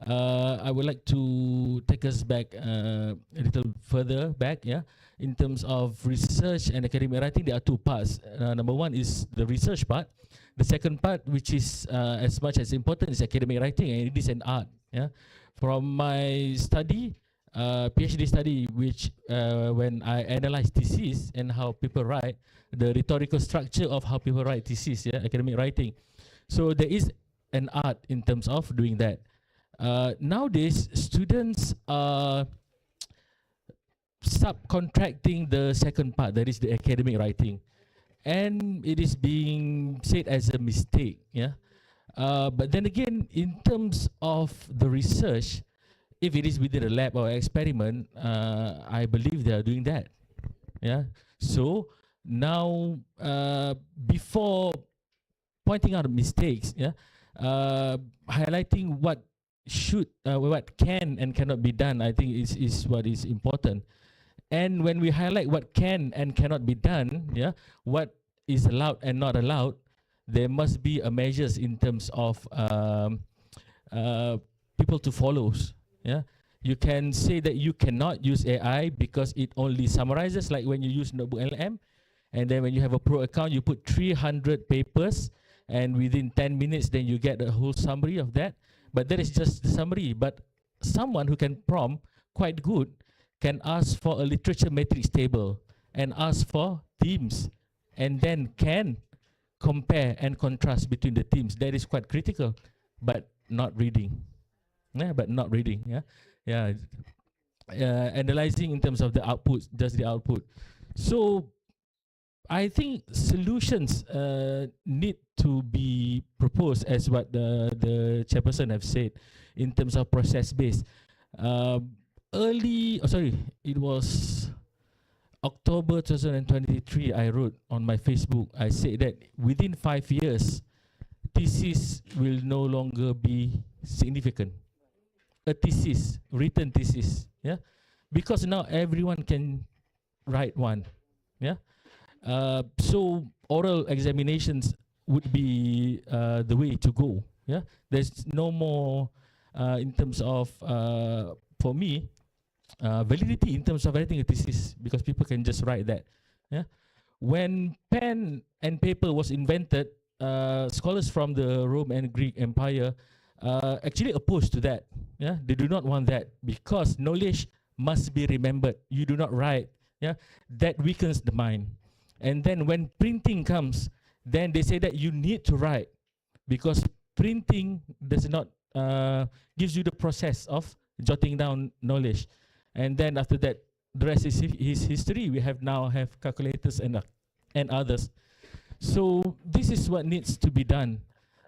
I would like to take us back a little further back. Yeah, in terms of research and academic writing, there are two parts. Number one is the research part. The second part, which is as much as important, is academic writing, and it is an art. Yeah, from my study, PhD study, which when I analyze thesis and how people write, the rhetorical structure of how people write thesis, yeah, academic writing. So there is an art in terms of doing that. Nowadays, students are subcontracting the second part, that is the academic writing, and it is being said as a mistake. Yeah, but then again, in terms of the research, if it is within a lab or experiment, I believe they are doing that. Yeah. So now, before pointing out mistakes, yeah, highlighting what can and cannot be done, I think is what is important. And when we highlight what can and cannot be done, yeah, what is allowed and not allowed, there must be a measures in terms of people to follow. Yeah, you can say that you cannot use AI because it only summarizes, like when you use Notebook LM, and then when you have a pro account, you put 300 papers, and within 10 minutes, then you get a whole summary of that. But that is just the summary. But someone who can prompt quite good can ask for a literature matrix table and ask for themes, and then can compare and contrast between the themes. That is quite critical, but not reading. Yeah, but not reading. Yeah, yeah. Analyzing in terms of the output, just the output. So I think solutions need to be proposed, as what the chairperson have said, in terms of process based. It was October 2023. I wrote on my Facebook. I said that within 5 years, thesis will no longer be significant. A thesis, written thesis, yeah, because now everyone can write one, yeah. So oral examinations would be the way to go, yeah. There's no more in terms of for me validity in terms of writing a thesis, because people can just write that, yeah. When pen and paper was invented, scholars from the Rome and Greek Empire actually opposed to that. Yeah, they do not want that, because knowledge must be remembered. You do not write. Yeah, that weakens the mind. And then when printing comes, then they say that you need to write, because printing does not gives you the process of jotting down knowledge. And then after that, the rest is history. We now have calculators and others. So this is what needs to be done.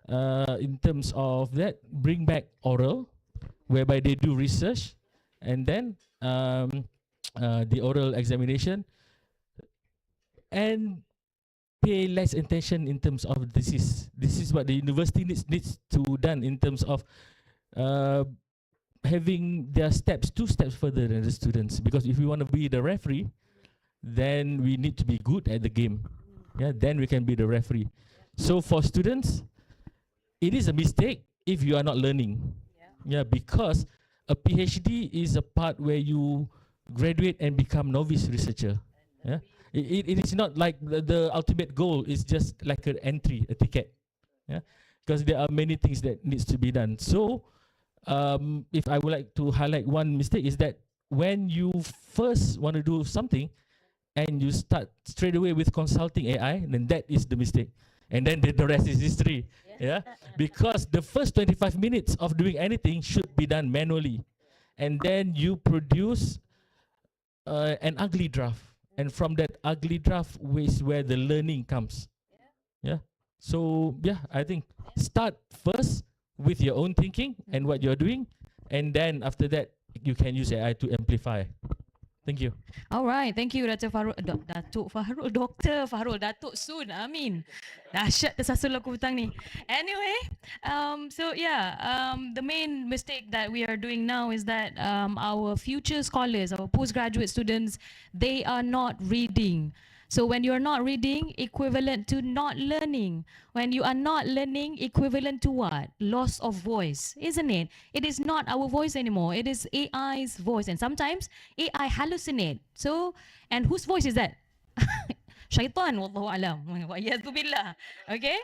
In terms of that, bring back oral, whereby they do research, and then the oral examination, and pay less attention in terms of thesis. This is what the university needs to done in terms of having their steps 2 steps further than the students. Because if we want to be the referee, then we need to be good at the game. Yeah, then we can be the referee. So for students, it is a mistake if you are not learning. Yeah, because a PhD is a part where you graduate and become novice researcher. Yeah, it is not like the ultimate goal is just like an entry, a ticket. Yeah, because there are many things that needs to be done. So if I would like to highlight one mistake, is that when you first want to do something and you start straight away with consulting AI, then that is the mistake. And then the rest is history. Yeah, because the first 25 minutes of doing anything should be done manually, and then you produce an ugly draft, and from that ugly draft is where the learning comes. Yeah, so yeah, I think start first with your own thinking and what you're doing, and then after that you can use AI to amplify. Thank you. All right, thank you Dr. Fahrul, Datuk Fahrul, Dr. Fahrul, Datuk soon, amin. Dahsyat tersasul aku hutang ni. Anyway, so yeah, the main mistake that we are doing now is that our future scholars, our postgraduate students, they are not reading. So when you are not reading, equivalent to not learning. When you are not learning, equivalent to what? Loss of voice, isn't it? It is not our voice anymore. It is AI's voice. And sometimes AI hallucinate. So, and whose voice is that? Shaitan, wallahu alam. Wa iyadhu billah. Okay?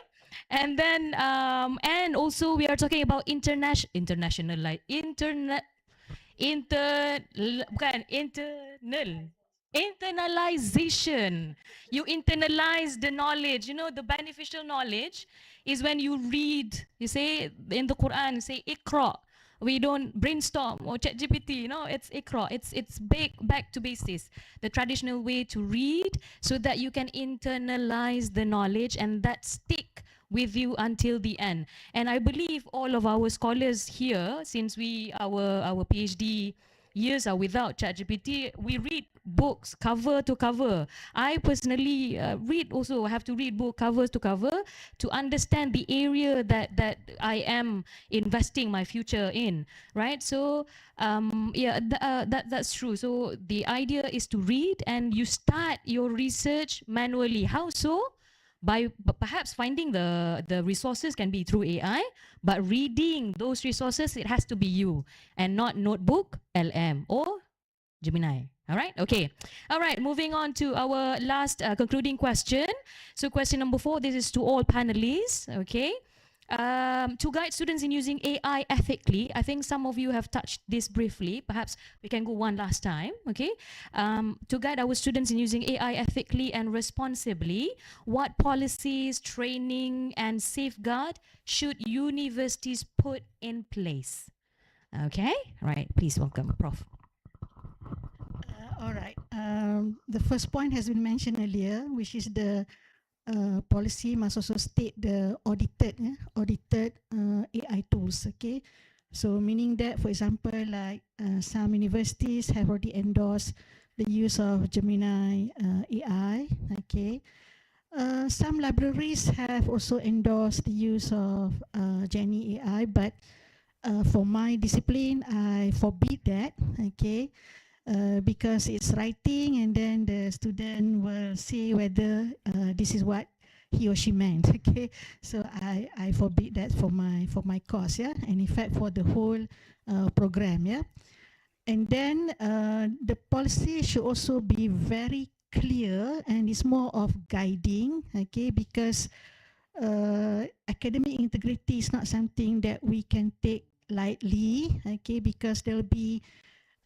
And then, and also we are talking about internalization. You internalize the knowledge. You know, the beneficial knowledge is when you read. You say in the Quran, you say Iqra. We don't brainstorm or chat GPT, you know, it's Iqra. It's back to basis, the traditional way to read, so that you can internalize the knowledge and that stick with you until the end. And I believe all of our scholars here, since our PhD years are without ChatGPT, we read books cover to cover. I personally have to read book covers to cover to understand the area that I am investing my future in, right? So that's true. So the idea is to read, and you start your research manually. How so? By perhaps finding the resources can be through AI, but reading those resources, it has to be you, and not notebook, LM, or Gemini. All right, okay. All right, moving on to our last concluding question. So question number 4, this is to all panelists, okay? To guide students in using AI ethically, I think some of you have touched this briefly. Perhaps we can go one last time, okay? To guide our students in using AI ethically and responsibly, what policies, training, and safeguard should universities put in place? Okay, right. Please welcome, Prof. All right. The first point has been mentioned earlier, which is the policy must also state the audited AI tools. Okay, so meaning that, for example, like some universities have already endorsed the use of Gemini AI. Okay, some libraries have also endorsed the use of Jenny AI, but for my discipline, I forbid that. Okay, because it's writing and then the student will see whether this is what he or she meant. Okay, so I forbid that for my course, yeah, and in fact for the whole program, yeah. And then the policy should also be very clear and it's more of guiding, okay, because academic integrity is not something that we can take lightly, okay, because there will be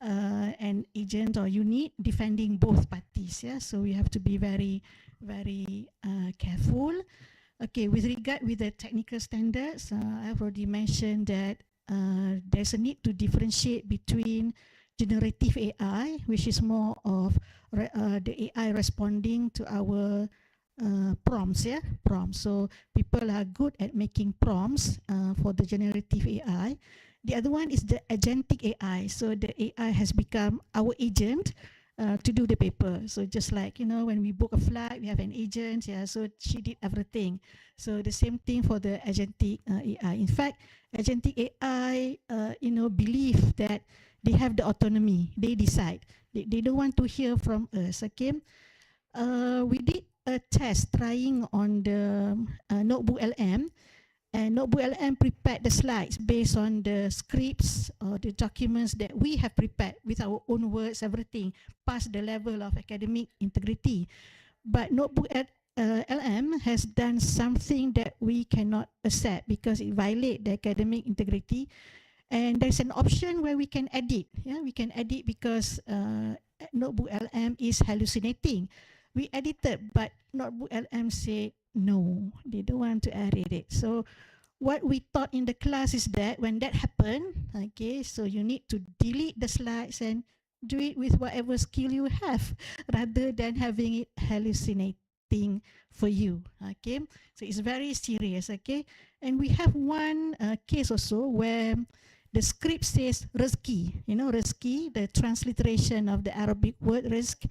an agent or unit defending both parties. Yeah, so we have to be very, very careful. Okay, with regard with the technical standards, I've already mentioned that there's a need to differentiate between generative AI, which is more of the AI responding to our prompts, yeah, prompts. So people are good at making prompts for the generative AI. The other one is the agentic AI. So the AI has become our agent to do the paper. So just like, you know, when we book a flight, we have an agent, yeah, so she did everything. So the same thing for the agentic AI. In fact, agentic AI, you know, believe that they have the autonomy. They decide. They don't want to hear from us, okay? We did a test trying on the Notebook LM, and Notebook LM prepared the slides based on the scripts or the documents that we have prepared with our own words, everything, past the level of academic integrity. But Notebook LM has done something that we cannot accept because it violates the academic integrity. And there's an option where we can edit. Yeah, we can edit because Notebook LM is hallucinating. We edited, but Notebook LM said no, they don't want to edit it. So what we taught in the class is that when that happened, okay, so you need to delete the slides and do it with whatever skill you have rather than having it hallucinating for you. Okay, so it's very serious. Okay, and we have one case also where the script says rezeki, you know, rezeki, the transliteration of the Arabic word risk,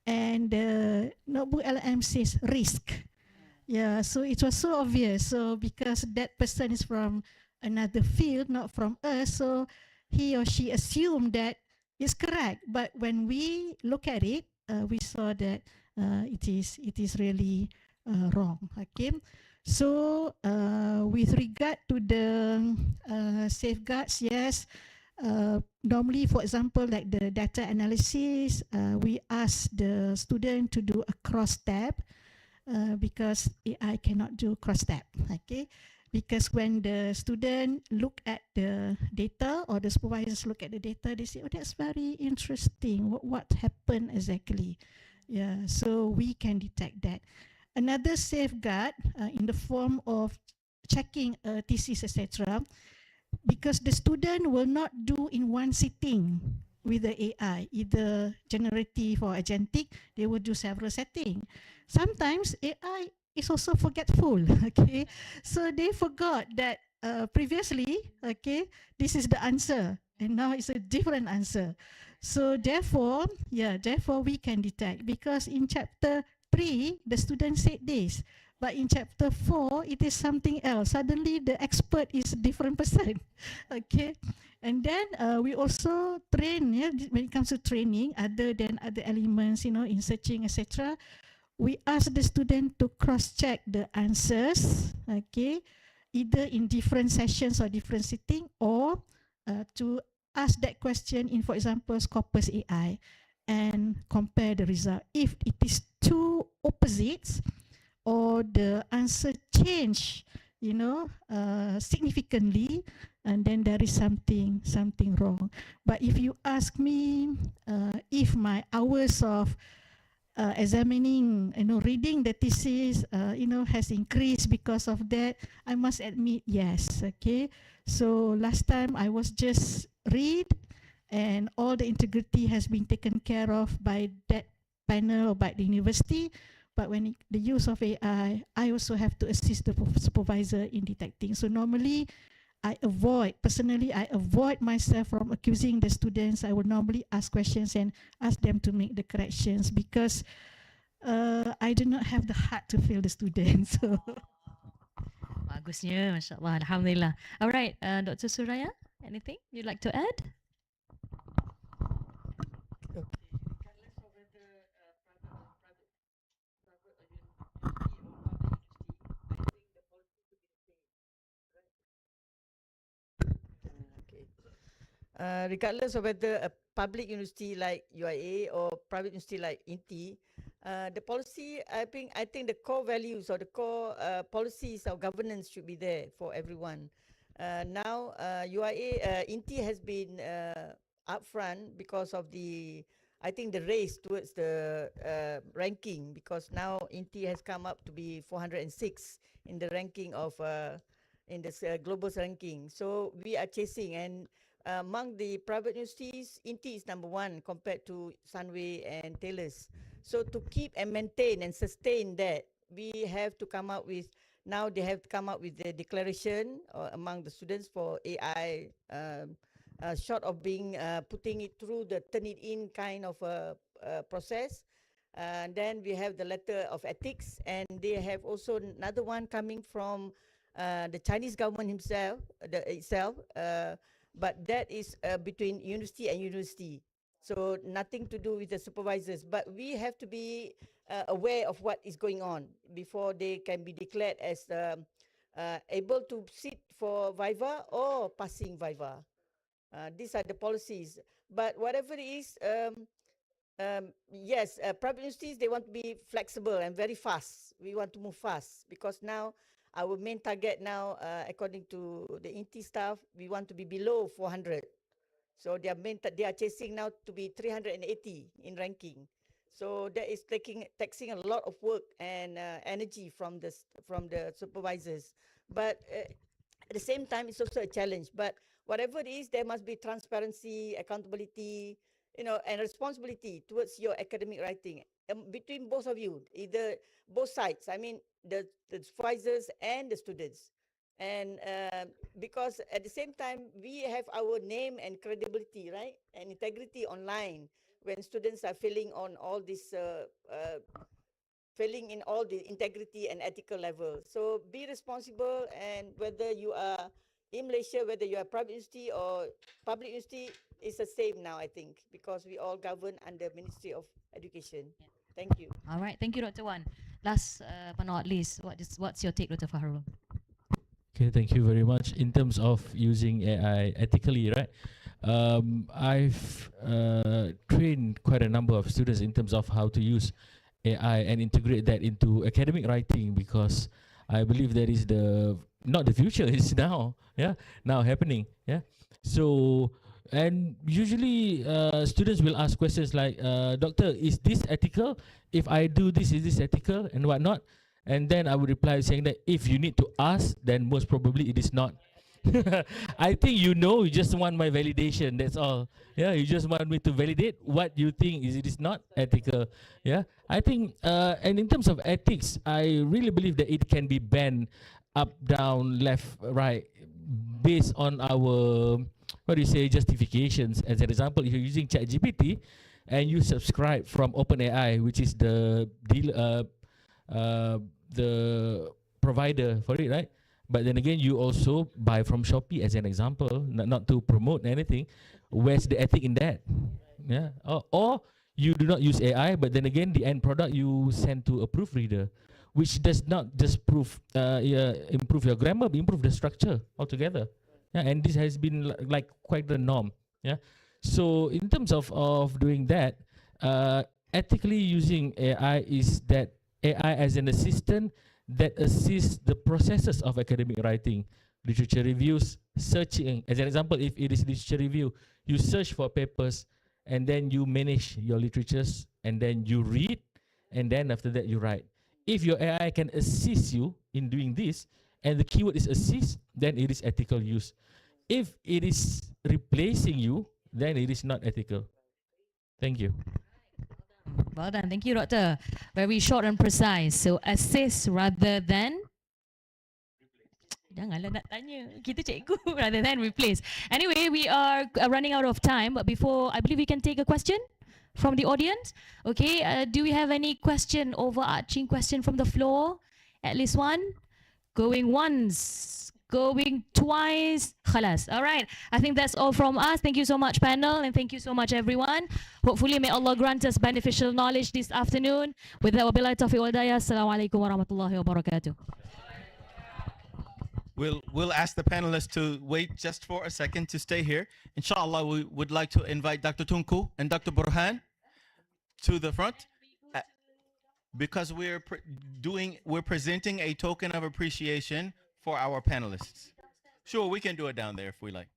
and the Notebook LM says risk. Yeah, so it was so obvious. So because that person is from another field, not from us, so he or she assumed that it's correct. But when we look at it, we saw that it is really wrong. Okay, so with regard to the safeguards, yes. Normally, for example, like the data analysis, we ask the student to do a cross tab because AI cannot do cross tab. Okay, because when the student look at the data or the supervisors look at the data, they say, "Oh, that's very interesting. What happened exactly?" Yeah, so we can detect that. Another safeguard in the form of checking thesis, etc., because the student will not do in one sitting with the AI, either generative or agentic, they will do several settings. Sometimes AI is also forgetful, okay? So they forgot that previously, okay, this is the answer, and now it's a different answer. So therefore, yeah, therefore we can detect, because in chapter 3, the student said this, but in chapter 4, it is something else. Suddenly, the expert is a different person. Okay, and then we also train. Yeah, when it comes to training, other than other elements, you know, in searching, etc. We ask the student to cross-check the answers. Okay, either in different sessions or different sitting, or to ask that question in, for example, Scopus AI, and compare the result. If it is two opposites, or the answer change significantly, and then there is something wrong. But if you ask me if my hours of examining, reading the thesis, has increased because of that, I must admit yes. Okay, so last time I was just read, and all the integrity has been taken care of by that panel or by the university. But when the use of AI, I also have to assist the supervisor in detecting. So normally, personally, I avoid myself from accusing the students. I would normally ask questions and ask them to make the corrections, because I do not have the heart to fail the students. So Bagusnya, Masya Allah, Alhamdulillah. All right, Dr. Suraya, anything you'd like to add? Okay. Regardless of whether a public university like UIA or private university like INTI, the policy, I think the core values or the core policies of governance should be there for everyone. Now, INTI has been upfront because of I think the race towards the ranking, because now INTI has come up to be 406 in the ranking of in this global ranking. So we are chasing, and among the private universities, INTI is number one compared to Sunway and Taylor's. So to keep and maintain and sustain that, we have to come up with, now they have to come up with the declaration among the students for AI, short of being putting it through the Turnitin kind of process. Then we have the letter of ethics, and they have also another one coming from the Chinese government itself, but that is between university and university. So nothing to do with the supervisors, but we have to be aware of what is going on before they can be declared as able to sit for Viva or passing Viva. These are the policies. But whatever it is, yes, private universities, they want to be flexible and very fast. We want to move fast, because now our main target now, according to the INTI staff, we want to be below 400. So they are chasing now to be 380 in ranking. So that is taxing a lot of work and energy from the supervisors. But at the same time, it's also a challenge. But whatever it is, there must be transparency, accountability, and responsibility towards your academic writing between both of you, either both sides. I mean, the supervisors and the students. And because at the same time, we have our name and credibility, right, and integrity online when students are failing on all this failing in all the integrity and ethical level. So be responsible, and whether you are in Malaysia, whether you are private university or public university, is the same now, I think, because we all govern under Ministry of Education. Thank you. All right, thank you, Dr. Wan. Last but not least, what's your take, Dr. Fahrul? Okay, thank you very much. In terms of using AI ethically, right? I've trained quite a number of students in terms of how to use AI and integrate that into academic writing, because I believe that is not the future, it's now, now happening, So, and usually students will ask questions like, doctor, is this ethical? If I do this, is this ethical and whatnot? And then I would reply saying that if you need to ask, then most probably it is not. I think you just want my validation, that's all. Yeah, you just want me to validate what you think it is not ethical. Yeah, I think, and in terms of ethics, I really believe that it can be banned up, down, left, right, based on our, justifications. As an example, if you're using ChatGPT and you subscribe from OpenAI, which is the provider for it, right? But then again, you also buy from Shopee, as an example, not to promote anything. Where's the ethic in that? Yeah. Or you do not use AI, but then again, the end product you send to a proofreader, which does not just improve your grammar, but improve the structure altogether. Yeah, and this has been like quite the norm. Yeah. So in terms of doing that, ethically using AI is that AI as an assistant that assist the processes of academic writing, literature reviews, searching. As an example, if it is literature review, you search for papers and then you manage your literatures and then you read and then after that you write. If your AI can assist you in doing this and the keyword is assist, then it is ethical use. If it is replacing you, then it is not ethical. Thank you. Well done. Thank you, Doctor. Very short and precise. So assist rather than janganlah nak tanya. Kita cikgu rather than replace. Anyway, we are running out of time. But before, I believe we can take a question from the audience. Okay, do we have any question, overarching question from the floor? At least one? Going once, going twice. Khalas. All right. I think that's all from us. Thank you so much, panel, and thank you so much, everyone. Hopefully, may Allah grant us beneficial knowledge this afternoon. With that, wabillahi taufiq wal hidayah. Assalamualaikum warahmatullahi wabarakatuh. We'll ask the panelists to wait just for a second to stay here. Inshallah, we would like to invite Dr. Tunku and Dr. Burhan to the front because we're presenting a token of appreciation for our panelists. Sure, we can do it down there if we like.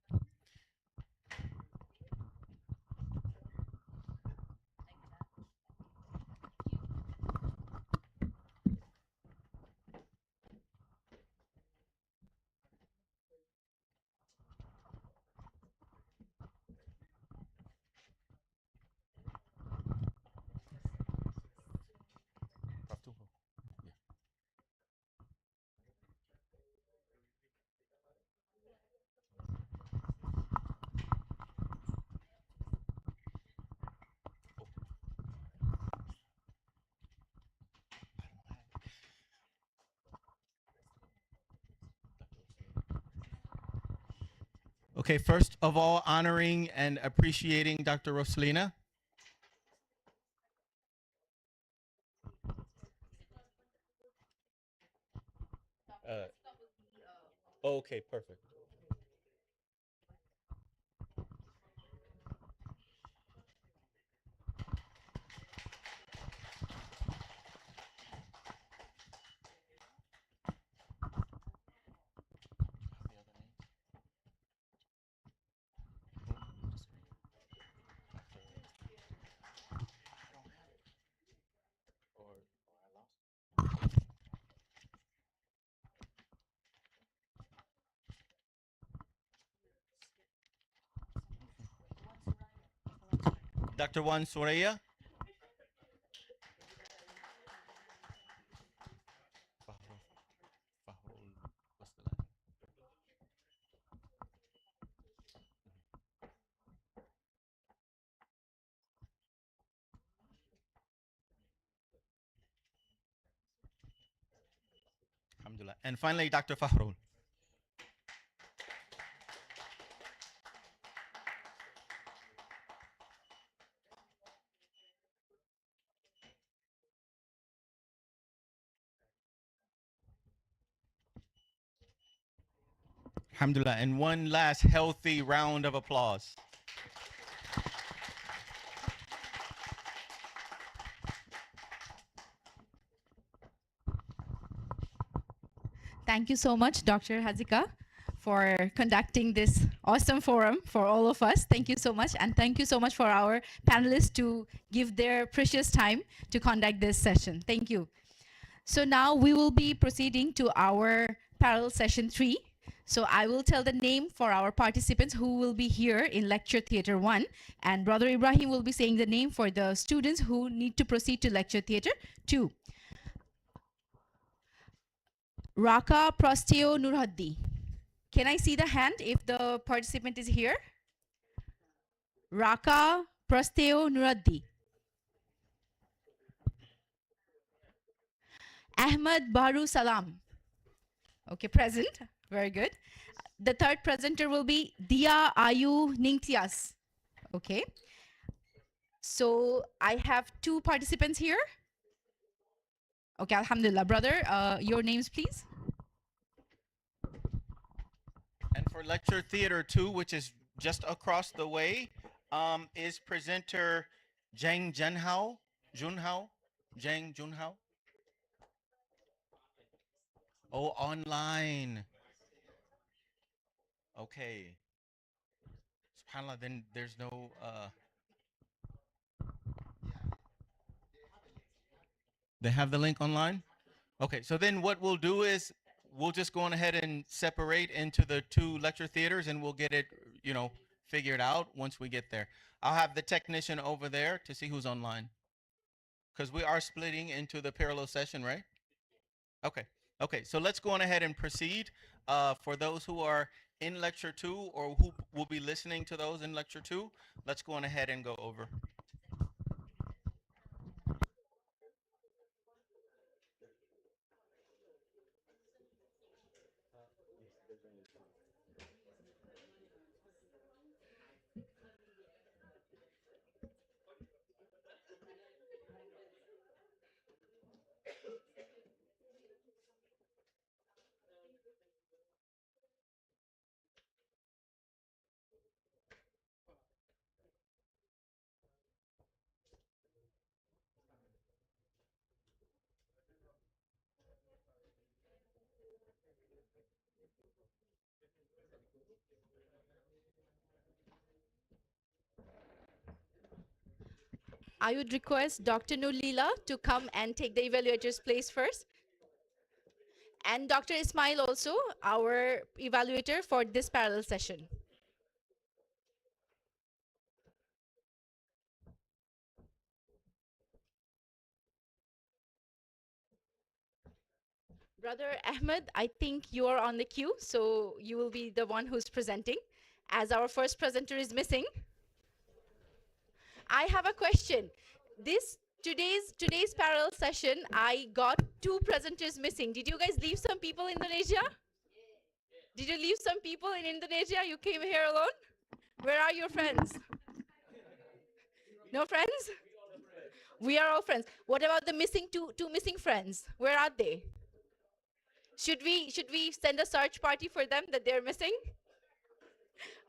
Okay, first of all, honoring and appreciating Dr. Rosalina. Okay, perfect. Dr. Wan Suraya. Alhamdulillah. And finally, Dr. Fahrul. Alhamdulillah. And one last healthy round of applause. Thank you so much, Dr. Hazika, for conducting this awesome forum for all of us. Thank you so much. And thank you so much for our panelists to give their precious time to conduct this session. Thank you. So now we will be proceeding to our parallel session 3. So I will tell the name for our participants who will be here in Lecture Theatre 1. And Brother Ibrahim will be saying the name for the students who need to proceed to Lecture Theatre 2. Raka Prosteo Nurhaddi. Can I see the hand if the participant is here? Raka Prosteo Nurhaddi. Ahmad Baru Salam. Okay, present. Very good. The third presenter will be Dia Ayu Ningtyas. Okay. So I have 2 participants here. Okay, Alhamdulillah. Brother, your names, please. And for Lecture Theater 2, which is just across the way, is presenter Jang Junhao. Jang Junhao. Oh, online. Okay. SubhanAllah, then there's no they have the link online? Okay, so then what we'll do is we'll just go on ahead and separate into the two lecture theaters and we'll get it, you know, figured out once we get there. I'll have the technician over there to see who's online. Because we are splitting into the parallel session, right? Okay. Okay, so let's go on ahead and proceed. For those who are in lecture 2 or who will be listening to those in lecture 2, let's go on ahead and go over. I would request Dr. Nulila to come and take the evaluator's place first. And Dr. Ismail also, our evaluator for this parallel session. Brother Ahmed, I think you are on the queue, so you will be the one who's presenting. As our first presenter is missing, I have a question. Today's parallel session, I got 2 presenters missing. Did you guys leave some people in Indonesia? Did you leave some people in Indonesia? You came here alone? Where are your friends? No friends? We are all friends. What about the missing two missing friends? Where are they? Should we send a search party for them that they're missing?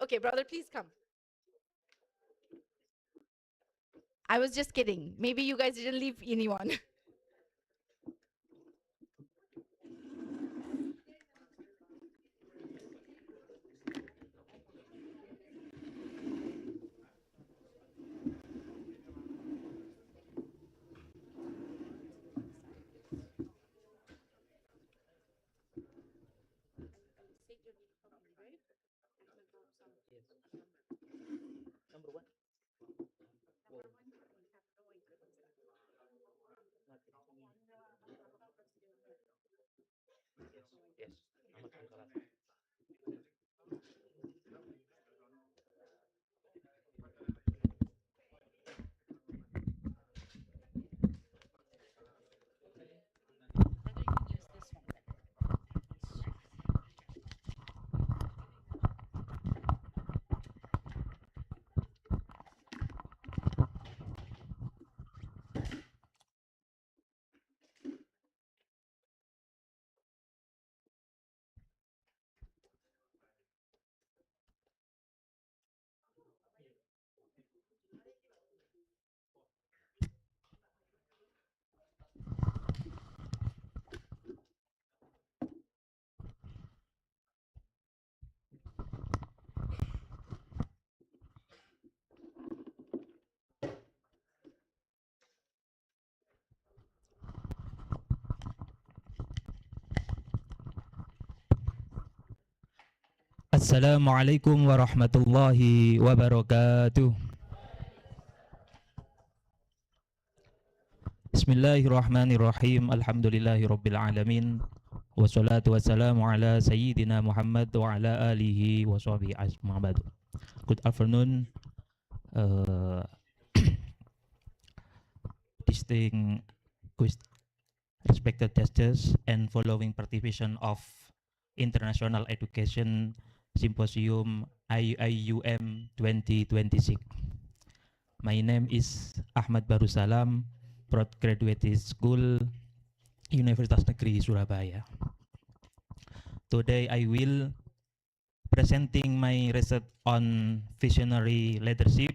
Okay, brother, please come. I was just kidding. Maybe you guys didn't leave anyone. Assalamualaikum warahmatullahi wabarakatuh. Bismillahirrahmanirrahim. Alhamdulillahi rabbil alamin. Wassalatu wassalamu ala sayyidina Muhammad wa ala alihi wa sahbihi ajma'in. Good afternoon, distinguished respected guests and following participation of International Education Symposium IUM 2026. My name is Ahmad Barusalam, Postgraduate School, Universitas Negeri Surabaya. Today I will presenting my research on visionary leadership,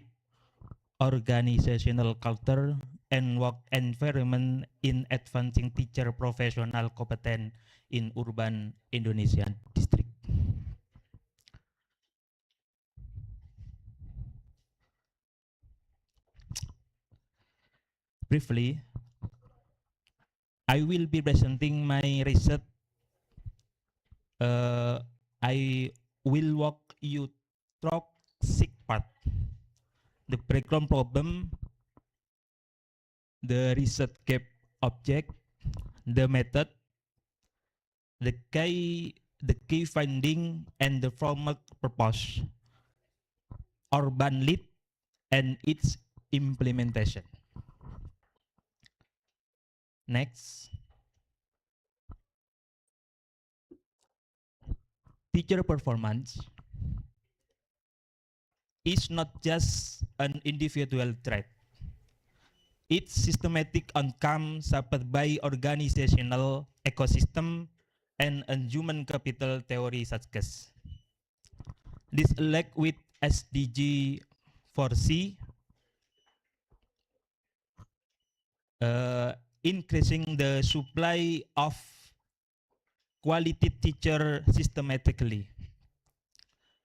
organizational culture, and work environment in advancing teacher professional competence in urban Indonesian district. Briefly, I will be presenting my research. I will walk you through six part. The background problem, the research gap object, the method, the key finding, and the formal purpose, urban lead, and its implementation. Next, teacher performance is not just an individual trait. It's systematic outcome supported by organizational ecosystem and human capital theory such as this alike with SDG 4C, increasing the supply of quality teacher systematically.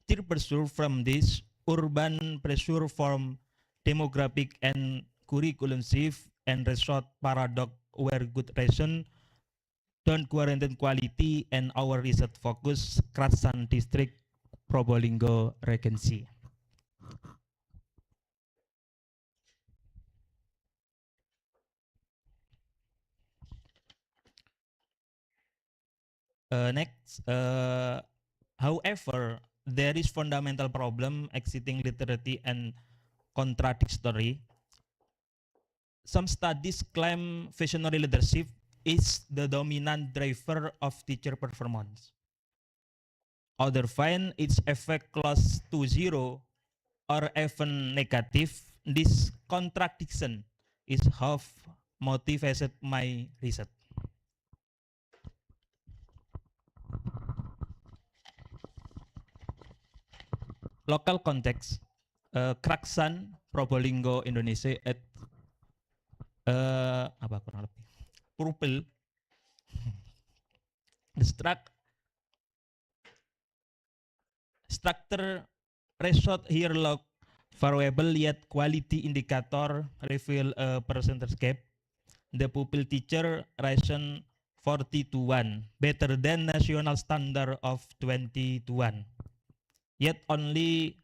Tier pressure from this, urban pressure from demographic and curriculum shift, and resort paradox where good reason don't quarantine quality, and our research focus Krasan district Probolinggo Regency. Next, however, there is fundamental problem exiting literacy and contradictory. Some studies claim visionary leadership is the dominant driver of teacher performance. Others find its effect close to zero or even negative. This contradiction is half motivated my research. Local context, Kraksan, Probolinggo, Indonesia at apa kurang lebih purple the structure result here log variable yet quality indicator reveal a percentage gap. The pupil teacher ration 40 to 1, better than national standard of 20 to 1. Yet only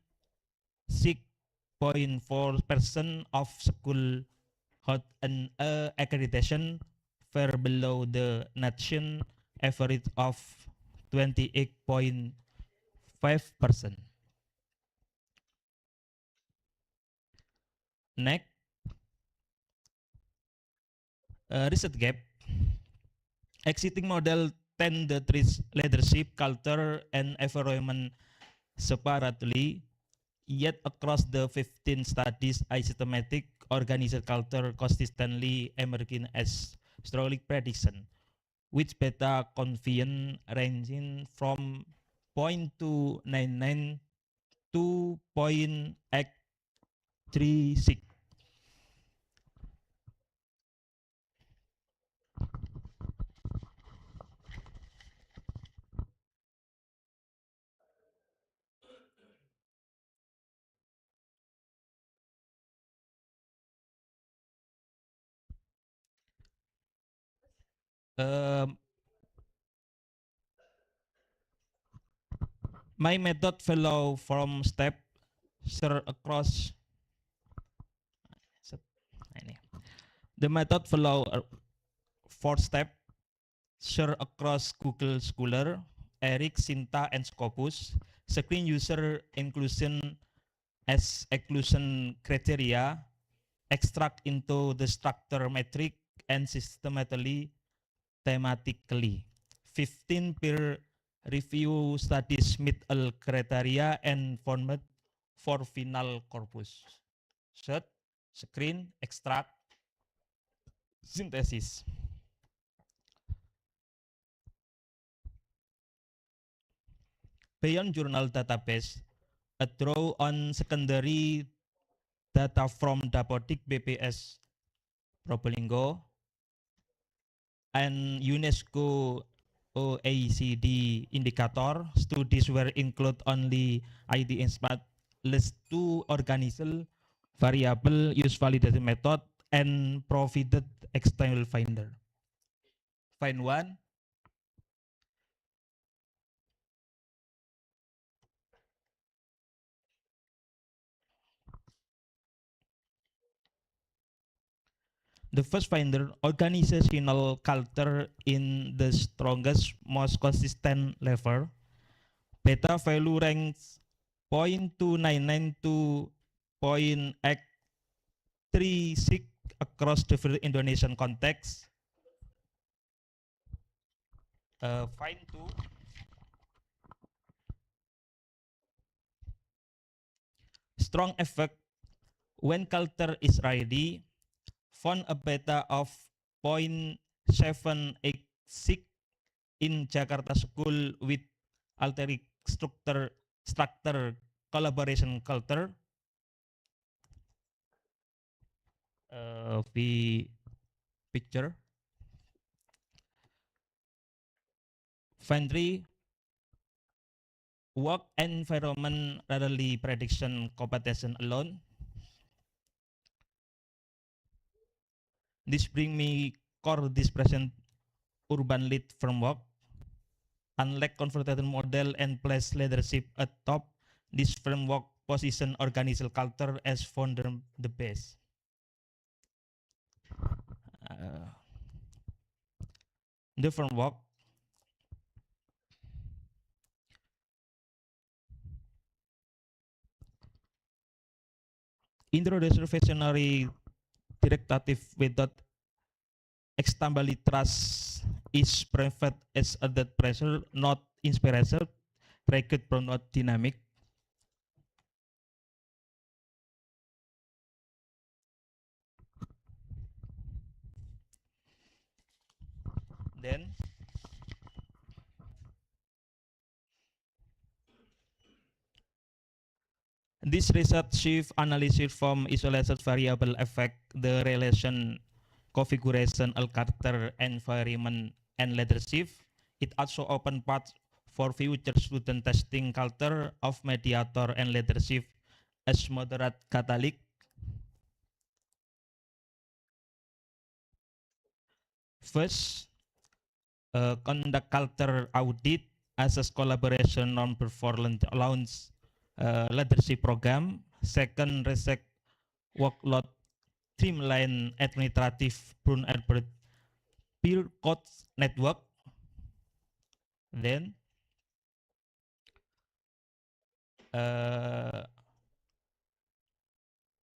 6.4% of school had an accreditation far below the nation average of 28.5%. Next, research gap. Exiting model tend the treat leadership, culture, and environment separately, yet across the 15 studies, systematic organized culture consistently emerging as strongly prediction, which beta confidence ranging from 0.299 to 0.836. My method follow from step share across the method follow 4 step share across Google Scholar, Eric, Sinta, and Scopus. Screen user inclusion as exclusion criteria, extract into the structure metric, and systematically thematically. 15 peer review studies meet all criteria and format for final corpus. Set, screen, extract, synthesis. Beyond journal database, a draw on secondary data from Dapodik BPS Probolinggo, and UNESCO OECD indicator. Studies were include only ID and smart list two organisal variable use validation method and provided external finder. Find one. The first finder, organizational culture in the strongest, most consistent level. Beta value ranks 0.299 to 0.836 across different Indonesian contexts. Find two. Strong effect when culture is ready. Found a beta of 0.786 in Jakarta School with alteric structure collaboration culture. The picture. Find work environment rarely prediction competition alone. This bring me core this present urban lead framework. Unlike confrontation model and place leadership atop, this framework position organizational culture as founder the base. The framework introduce visionary directive without externally trust is private as added pressure, not inspiration, record from not dynamic. Then this research shift analysis from isolated variable affect the relation configuration culture environment and leadership. It also open paths for future student testing culture of mediator and leadership as moderate Catholic. First, conduct culture audit, assess collaboration non-performance allowance leadership program. Second, reset workload, streamline administrative prune and peer coach network. Then,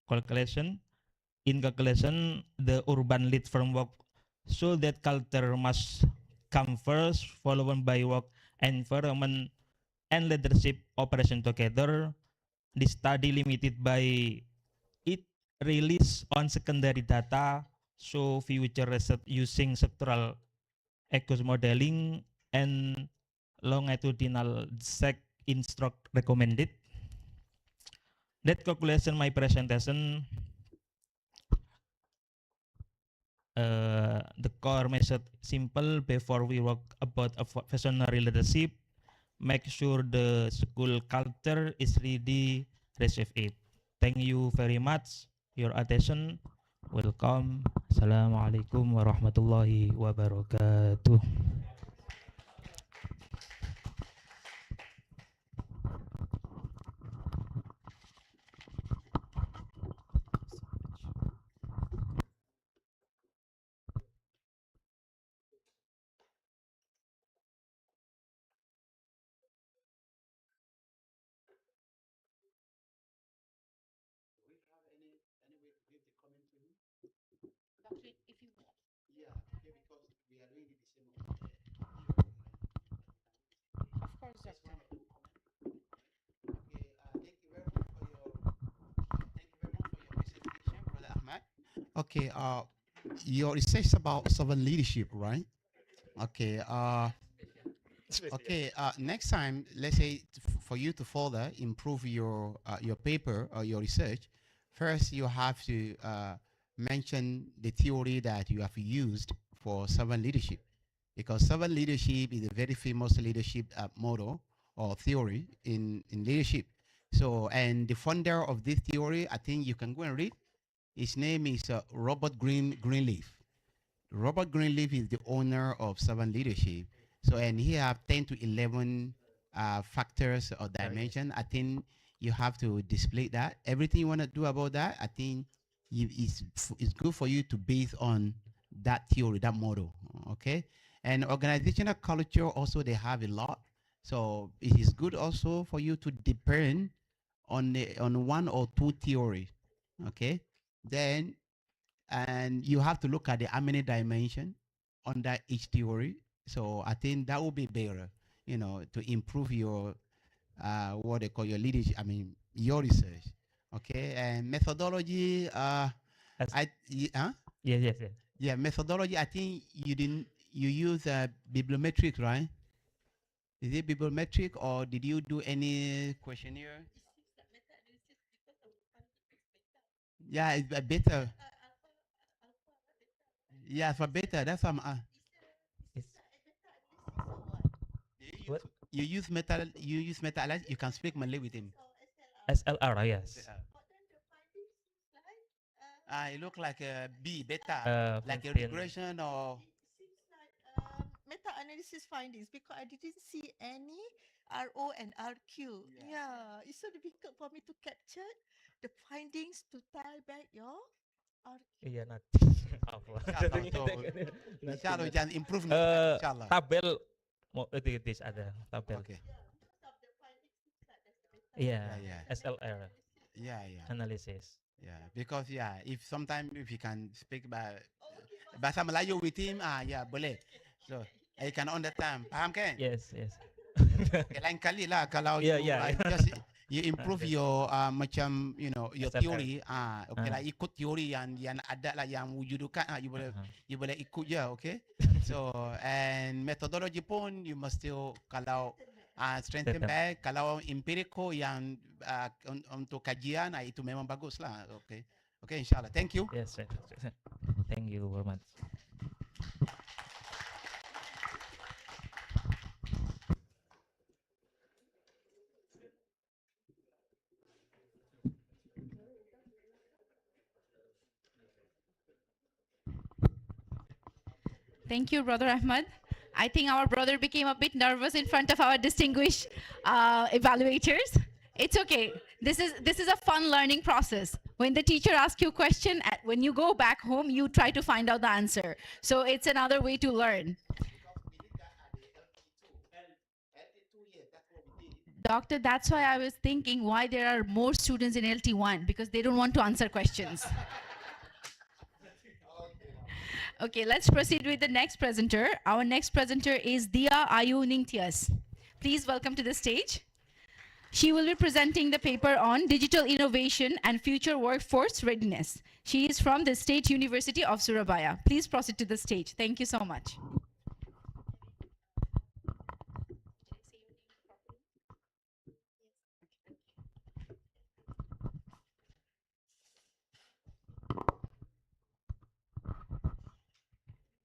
calculation. In calculation, the urban lead framework so that culture must come first, followed by work environment and leadership operation together. The study limited by it release on secondary data, so future research using sectoral echo modeling and longitudinal sec instruct recommended. That calculation my presentation. The core method simple before we work about a visionary leadership. Make sure the school culture is ready, receive it. Thank you very much your attention. Welcome. Assalamualaikum warahmatullahi wabarakatuh. Okay, your research is about servant leadership, right? Okay, next time, let's say for you to further improve your paper or your research, first you have to mention the theory that you have used for servant leadership, because servant leadership is a very famous leadership model or theory in leadership. So, and the founder of this theory, I think you can go and read. His name is Robert Greenleaf. Robert Greenleaf is the owner of servant leadership. So, and he have 10 to 11 factors or dimension. I think you have to display that. Everything you want to do about that, I think it's good for you to base on that theory, that model. Okay. And organizational culture also, they have a lot. So it is good also for you to depend on one or two theory. Okay. Then and you have to look at the how many dimension under each theory. So I think that would be better, to improve your what they call your leadership. I mean your research. Okay, and methodology. As- Huh? Yes, yes, yes. Yeah, methodology. I think you use bibliometric, right? Is it bibliometric or did you do any questionnaire? Yeah, it's better. Yeah, for better. That's what I'm. It's You use, what? you use metal. You can speak Malay with him. SLR, yes. It look like a B beta, like a Fifteen. regression or Meta-analysis findings, because I didn't see any RO and RQ. Yeah, it's so difficult for me to capture the findings to tie back your RQ. Iya, nanti. Apa? Inshallah. So, inshallah we can improve next time. Eh, Inshallah. tabel mau itu ada tabel. Okay. Iya, Yeah. SLR Yeah. analysis. Yeah. Because if sometimes if you can speak bahasa Melayu with him, boleh. So I can understand. Paham kan? Yes, yes. Okay, lain kali lah kalau Yeah, you yeah. just you improve your macam your SFR. theory okay lah, ikut teori yang ada lah yang wujudukan you boleh ikut je, okay. So and methodology pun you must still kalau strengthen back, kalau empirical yang untuk kajian itu memang bagus lah, okay. Okay, inshallah. Thank you. Yes, yes. Thank you very much. Thank you, Brother Ahmad. I think our brother became a bit nervous in front of our distinguished evaluators. It's okay. This is a fun learning process. When the teacher asks you a question, when you go back home, you try to find out the answer. So it's another way to learn. Doctor, that's why I was thinking why there are more students in LT1, because they don't want to answer questions. Okay, let's proceed with the next presenter. Our next presenter is Dia Ayu Ningtyas. Please welcome to the stage. She will be presenting the paper on digital innovation and future workforce readiness. She is from the State University of Surabaya. Please proceed to the stage. Thank you so much.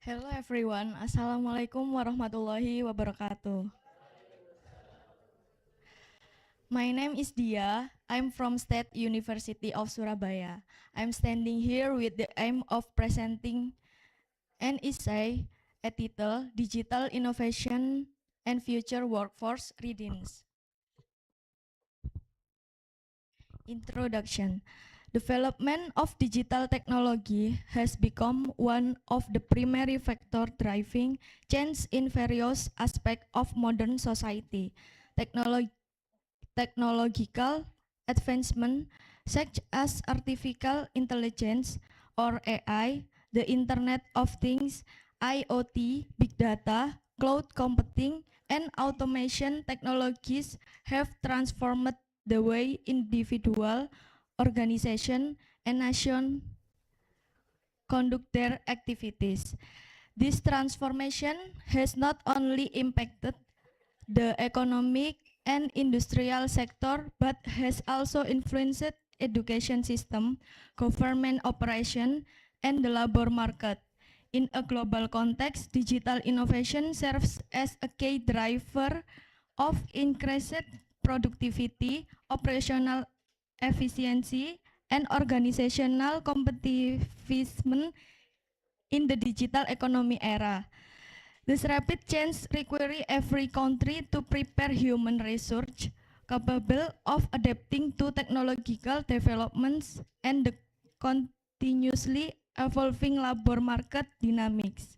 Hello everyone, Assalamualaikum warahmatullahi wabarakatuh. My name is Dia. I'm from State University of Surabaya. I'm standing here with the aim of presenting an essay entitled Digital Innovation and Future Workforce Readiness. Introduction. Development of digital technology has become one of the primary factors driving change in various aspects of modern society. Technological advancement such as artificial intelligence or AI, the Internet of Things, IoT, big data, cloud computing, and automation technologies have transformed the way individual, organization, and nation conduct their activities. This transformation has not only impacted the economic and industrial sector, but has also influenced education system, government operation, and the labor market. In a global context, digital innovation serves as a key driver of increased productivity, operational efficiency, and organizational competitiveness in the digital economy era. This rapid change requires every country to prepare human research capable of adapting to technological developments and the continuously evolving labor market dynamics.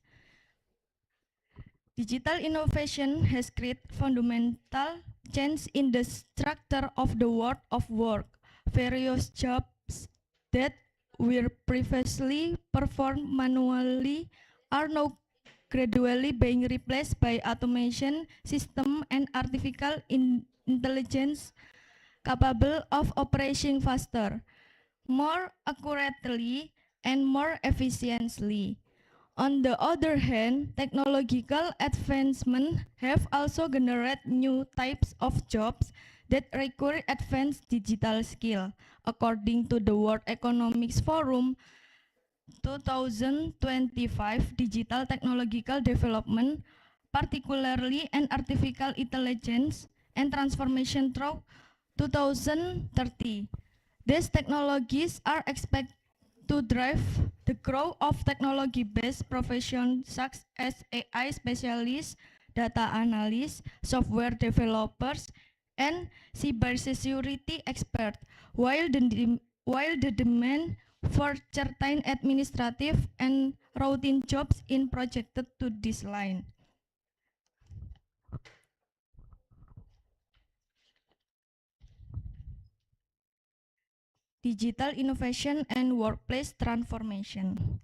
Digital innovation has created fundamental change in the structure of the world of work. Various jobs that were previously performed manually are now gradually being replaced by automation system and artificial intelligence capable of operating faster, more accurately, and more efficiently. On the other hand, technological advancement have also generated new types of jobs that require advanced digital skill. According to the World Economic Forum 2025, digital technological development, particularly in artificial intelligence and transformation through 2030. These technologies are expected to drive the growth of technology-based professions such as AI specialists, data analysts, software developers, and cybersecurity experts, while the demand for certain administrative and routine jobs is projected to decline. Digital innovation and workplace transformation.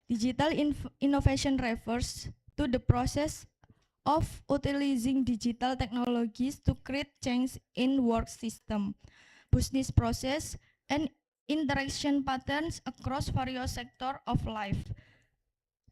Digital innovation refers to the process of utilizing digital technologies to create change in work system, business process, and interaction patterns across various sectors of life.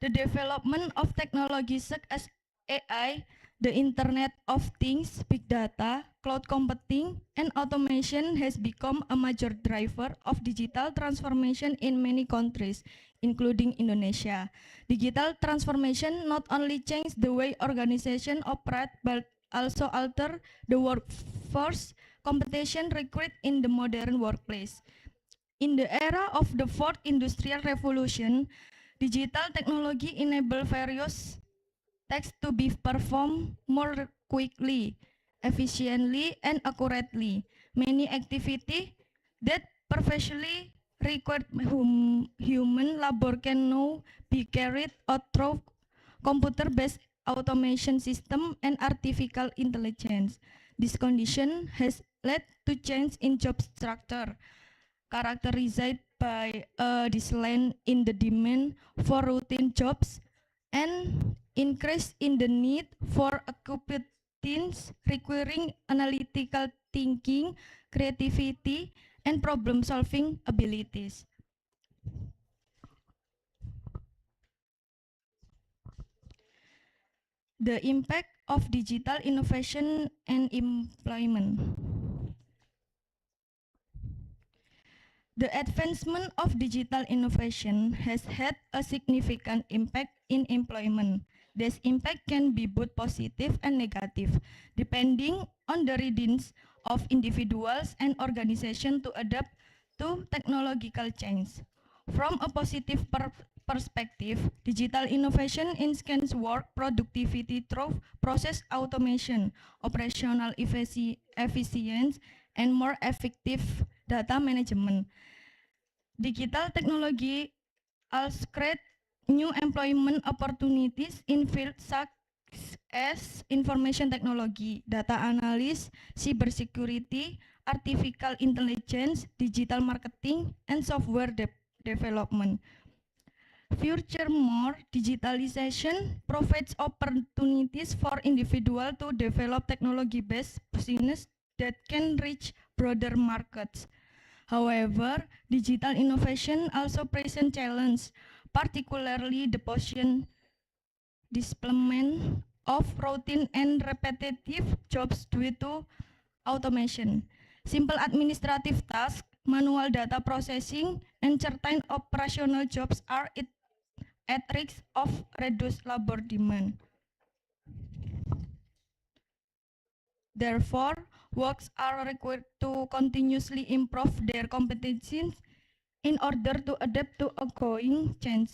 The development of technologies such as AI, the Internet of Things, big data, cloud computing, and automation has become a major driver of digital transformation in many countries, including Indonesia. Digital transformation not only changed the way organizations operate, but also alter the workforce competition required in the modern workplace. In the era of the fourth industrial revolution, digital technology enables various tasks to be performed more quickly, efficiently, and accurately. Many activities that previously required human labor can now be carried out through computer-based automation system and artificial intelligence. This condition has led to change in job structure, characterized by a decline in the demand for routine jobs and increase in the need for occupations requiring analytical thinking, creativity, and problem-solving abilities. The impact of digital innovation and employment. The advancement of digital innovation has had a significant impact in employment. This impact can be both positive and negative, depending on the readiness of individuals and organizations to adapt to technological change. From a positive perspective, digital innovation enhances work productivity through process automation, operational efficiency, and more effective data management. Digital technology also create new employment opportunities in fields such as information technology, data analysis, cybersecurity, artificial intelligence, digital marketing, and software development. Furthermore, digitalization provides opportunities for individuals to develop technology-based business that can reach broader markets. However, digital innovation also presents challenges, particularly the potential displacement of routine and repetitive jobs due to automation, simple administrative tasks, manual data processing, and certain operational jobs are at risk of reduced labor demand. Therefore, works are required to continuously improve their competencies in order to adapt to ongoing change.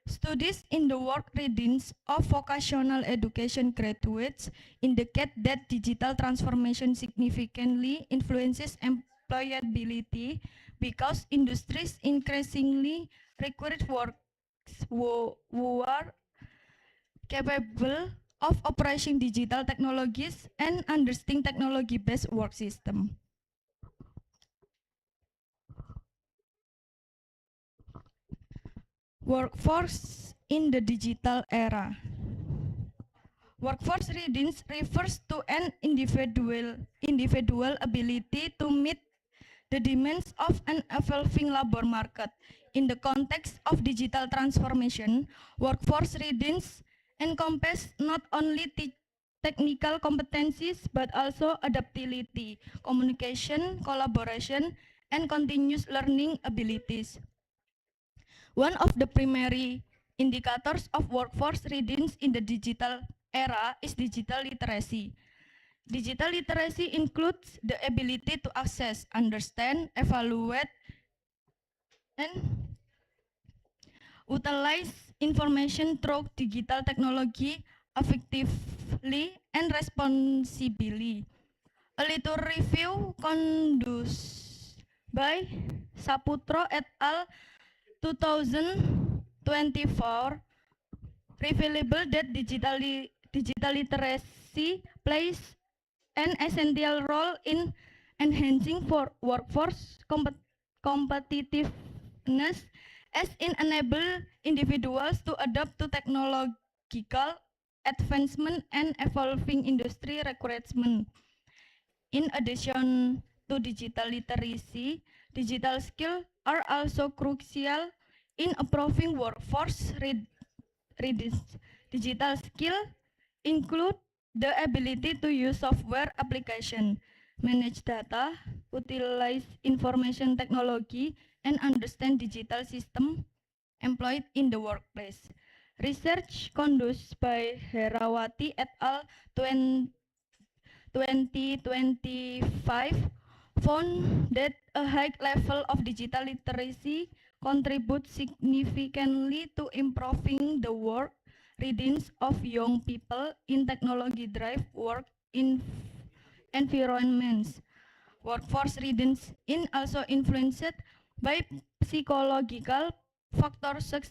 Studies in the work readings of vocational education graduates indicate that digital transformation significantly influences employability because industries increasingly require workers who are capable of operating digital technologies and understanding technology-based work system. Workforce in the digital era. Workforce readiness refers to an individual ability to meet the demands of an evolving labor market. In the context of digital transformation, workforce readiness encompasses not only technical competencies but also adaptability, communication, collaboration, and continuous learning abilities. One of the primary indicators of workforce readiness in the digital era is digital literacy. Digital literacy includes the ability to access, understand, evaluate, and utilize information through digital technology effectively and responsibly. A little review conducted by Saputro et al. 2024 revealable that digital literacy plays an essential role in enhancing for workforce competitiveness as it enable individuals to adapt to technological advancement and evolving industry requirements. In addition to digital literacy, digital skills are also crucial in improving workforce readiness. Digital skills include the ability to use software application, manage data, utilize information technology, and understand digital system employed in the workplace. Research conducted by Herawati et al. 2025 found that a high level of digital literacy contributes significantly to improving the work readiness of young people in technology-driven work environments. Workforce readiness is also influenced by psychological factors such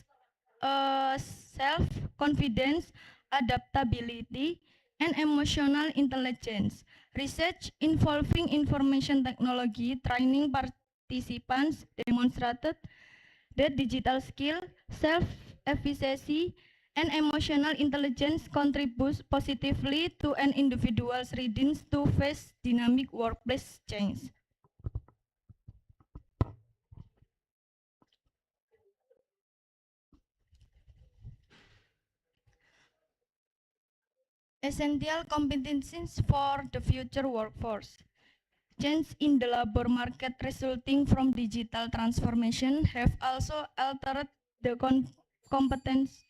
as self-confidence, adaptability, and emotional intelligence. Research involving information technology training participants demonstrated that digital skill, self-efficacy, and emotional intelligence contribute positively to an individual's readiness to face dynamic workplace change. Essential competencies for the future workforce. Change in the labor market resulting from digital transformation have also altered the competence.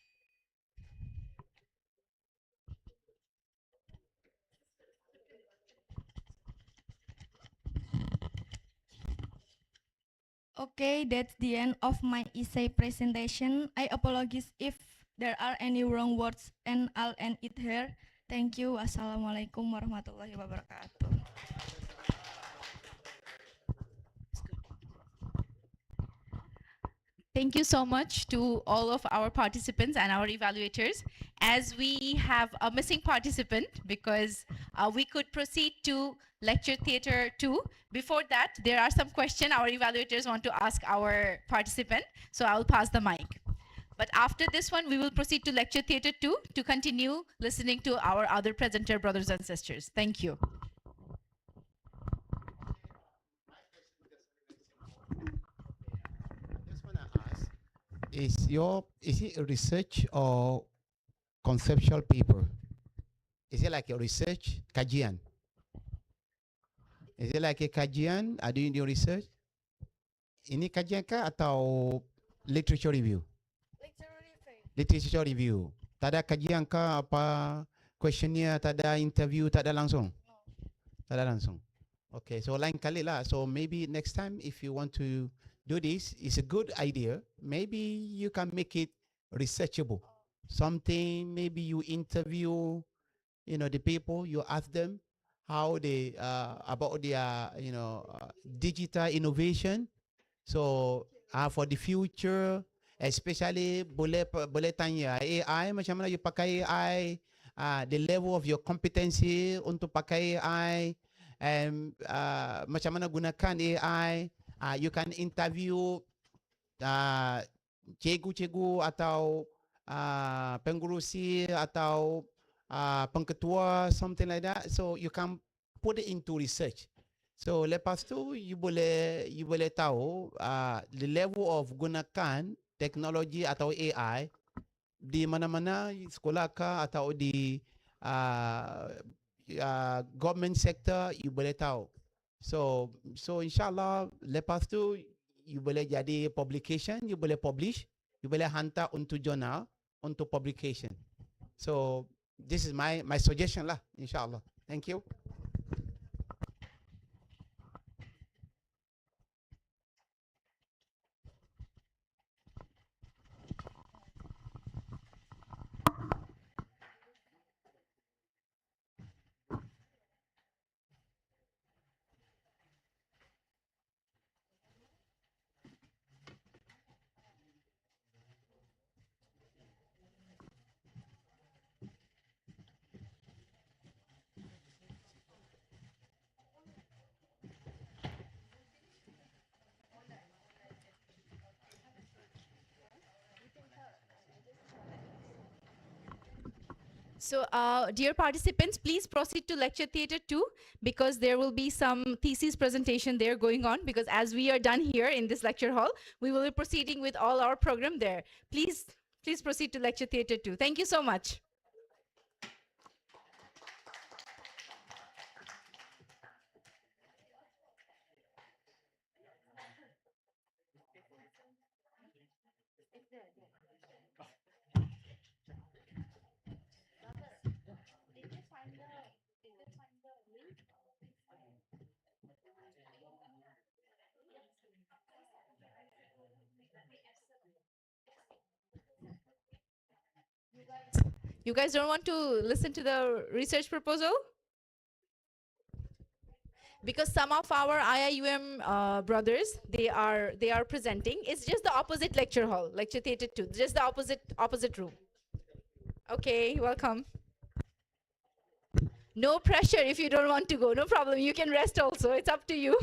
Okay, that's the end of my essay presentation. I apologize if there are any wrong words and I'll end it here. Thank you. Wassalamualaikum warahmatullahi wabarakatuh. Thank you so much to all of our participants and our evaluators. As we have a missing participant because we could proceed to lecture theater 2. Before that, there are some questions our evaluators want to ask our participant. So I'll pass the mic. But after this one, we will proceed to lecture theater 2 to continue listening to our other presenter brothers and sisters. Thank you. Is it a research or conceptual paper? Is it like a research kajian? Is it like a kajian? Are you doing your research? Ini kajian kah atau literature review? Literature review. Tak ada kajian kah apa questionnaire, tak ada interview, tak ada langsung? Tak ada langsung. Okay, so lain kali lah. So maybe next time if you want to do this, it's a good idea. Maybe you can make it researchable. Something, maybe you interview, the people, you ask them how they, about their, digital innovation. So for the future, especially boleh tanya AI, macam mana you pakai AI, the level of your competency untuk pakai AI, and macam mana gunakan AI. You can interview cikgu-cikgu atau pengurusi atau pengketua, something like that. So you can put it into research. So lepas tu you boleh tahu the level of gunakan teknologi atau AI di mana-mana, sekolah kah atau di government sector, you boleh tahu. So insyaAllah lepas tu you boleh jadi publication, you boleh publish, you boleh hantar untuk jurnal, untuk publication. So this is my suggestion lah, insyaAllah. Thank you. So, dear participants, please proceed to lecture theater 2 because there will be some thesis presentation there going on, because as we are done here in this lecture hall, we will be proceeding with all our program there. Please proceed to lecture theater 2. Thank you so much. You guys don't want to listen to the research proposal? Because some of our IIUM brothers, they are presenting. It's just the opposite lecture hall, lecture theater 2, just the opposite room. Okay, welcome. No pressure if you don't want to go, no problem. You can rest also, it's up to you.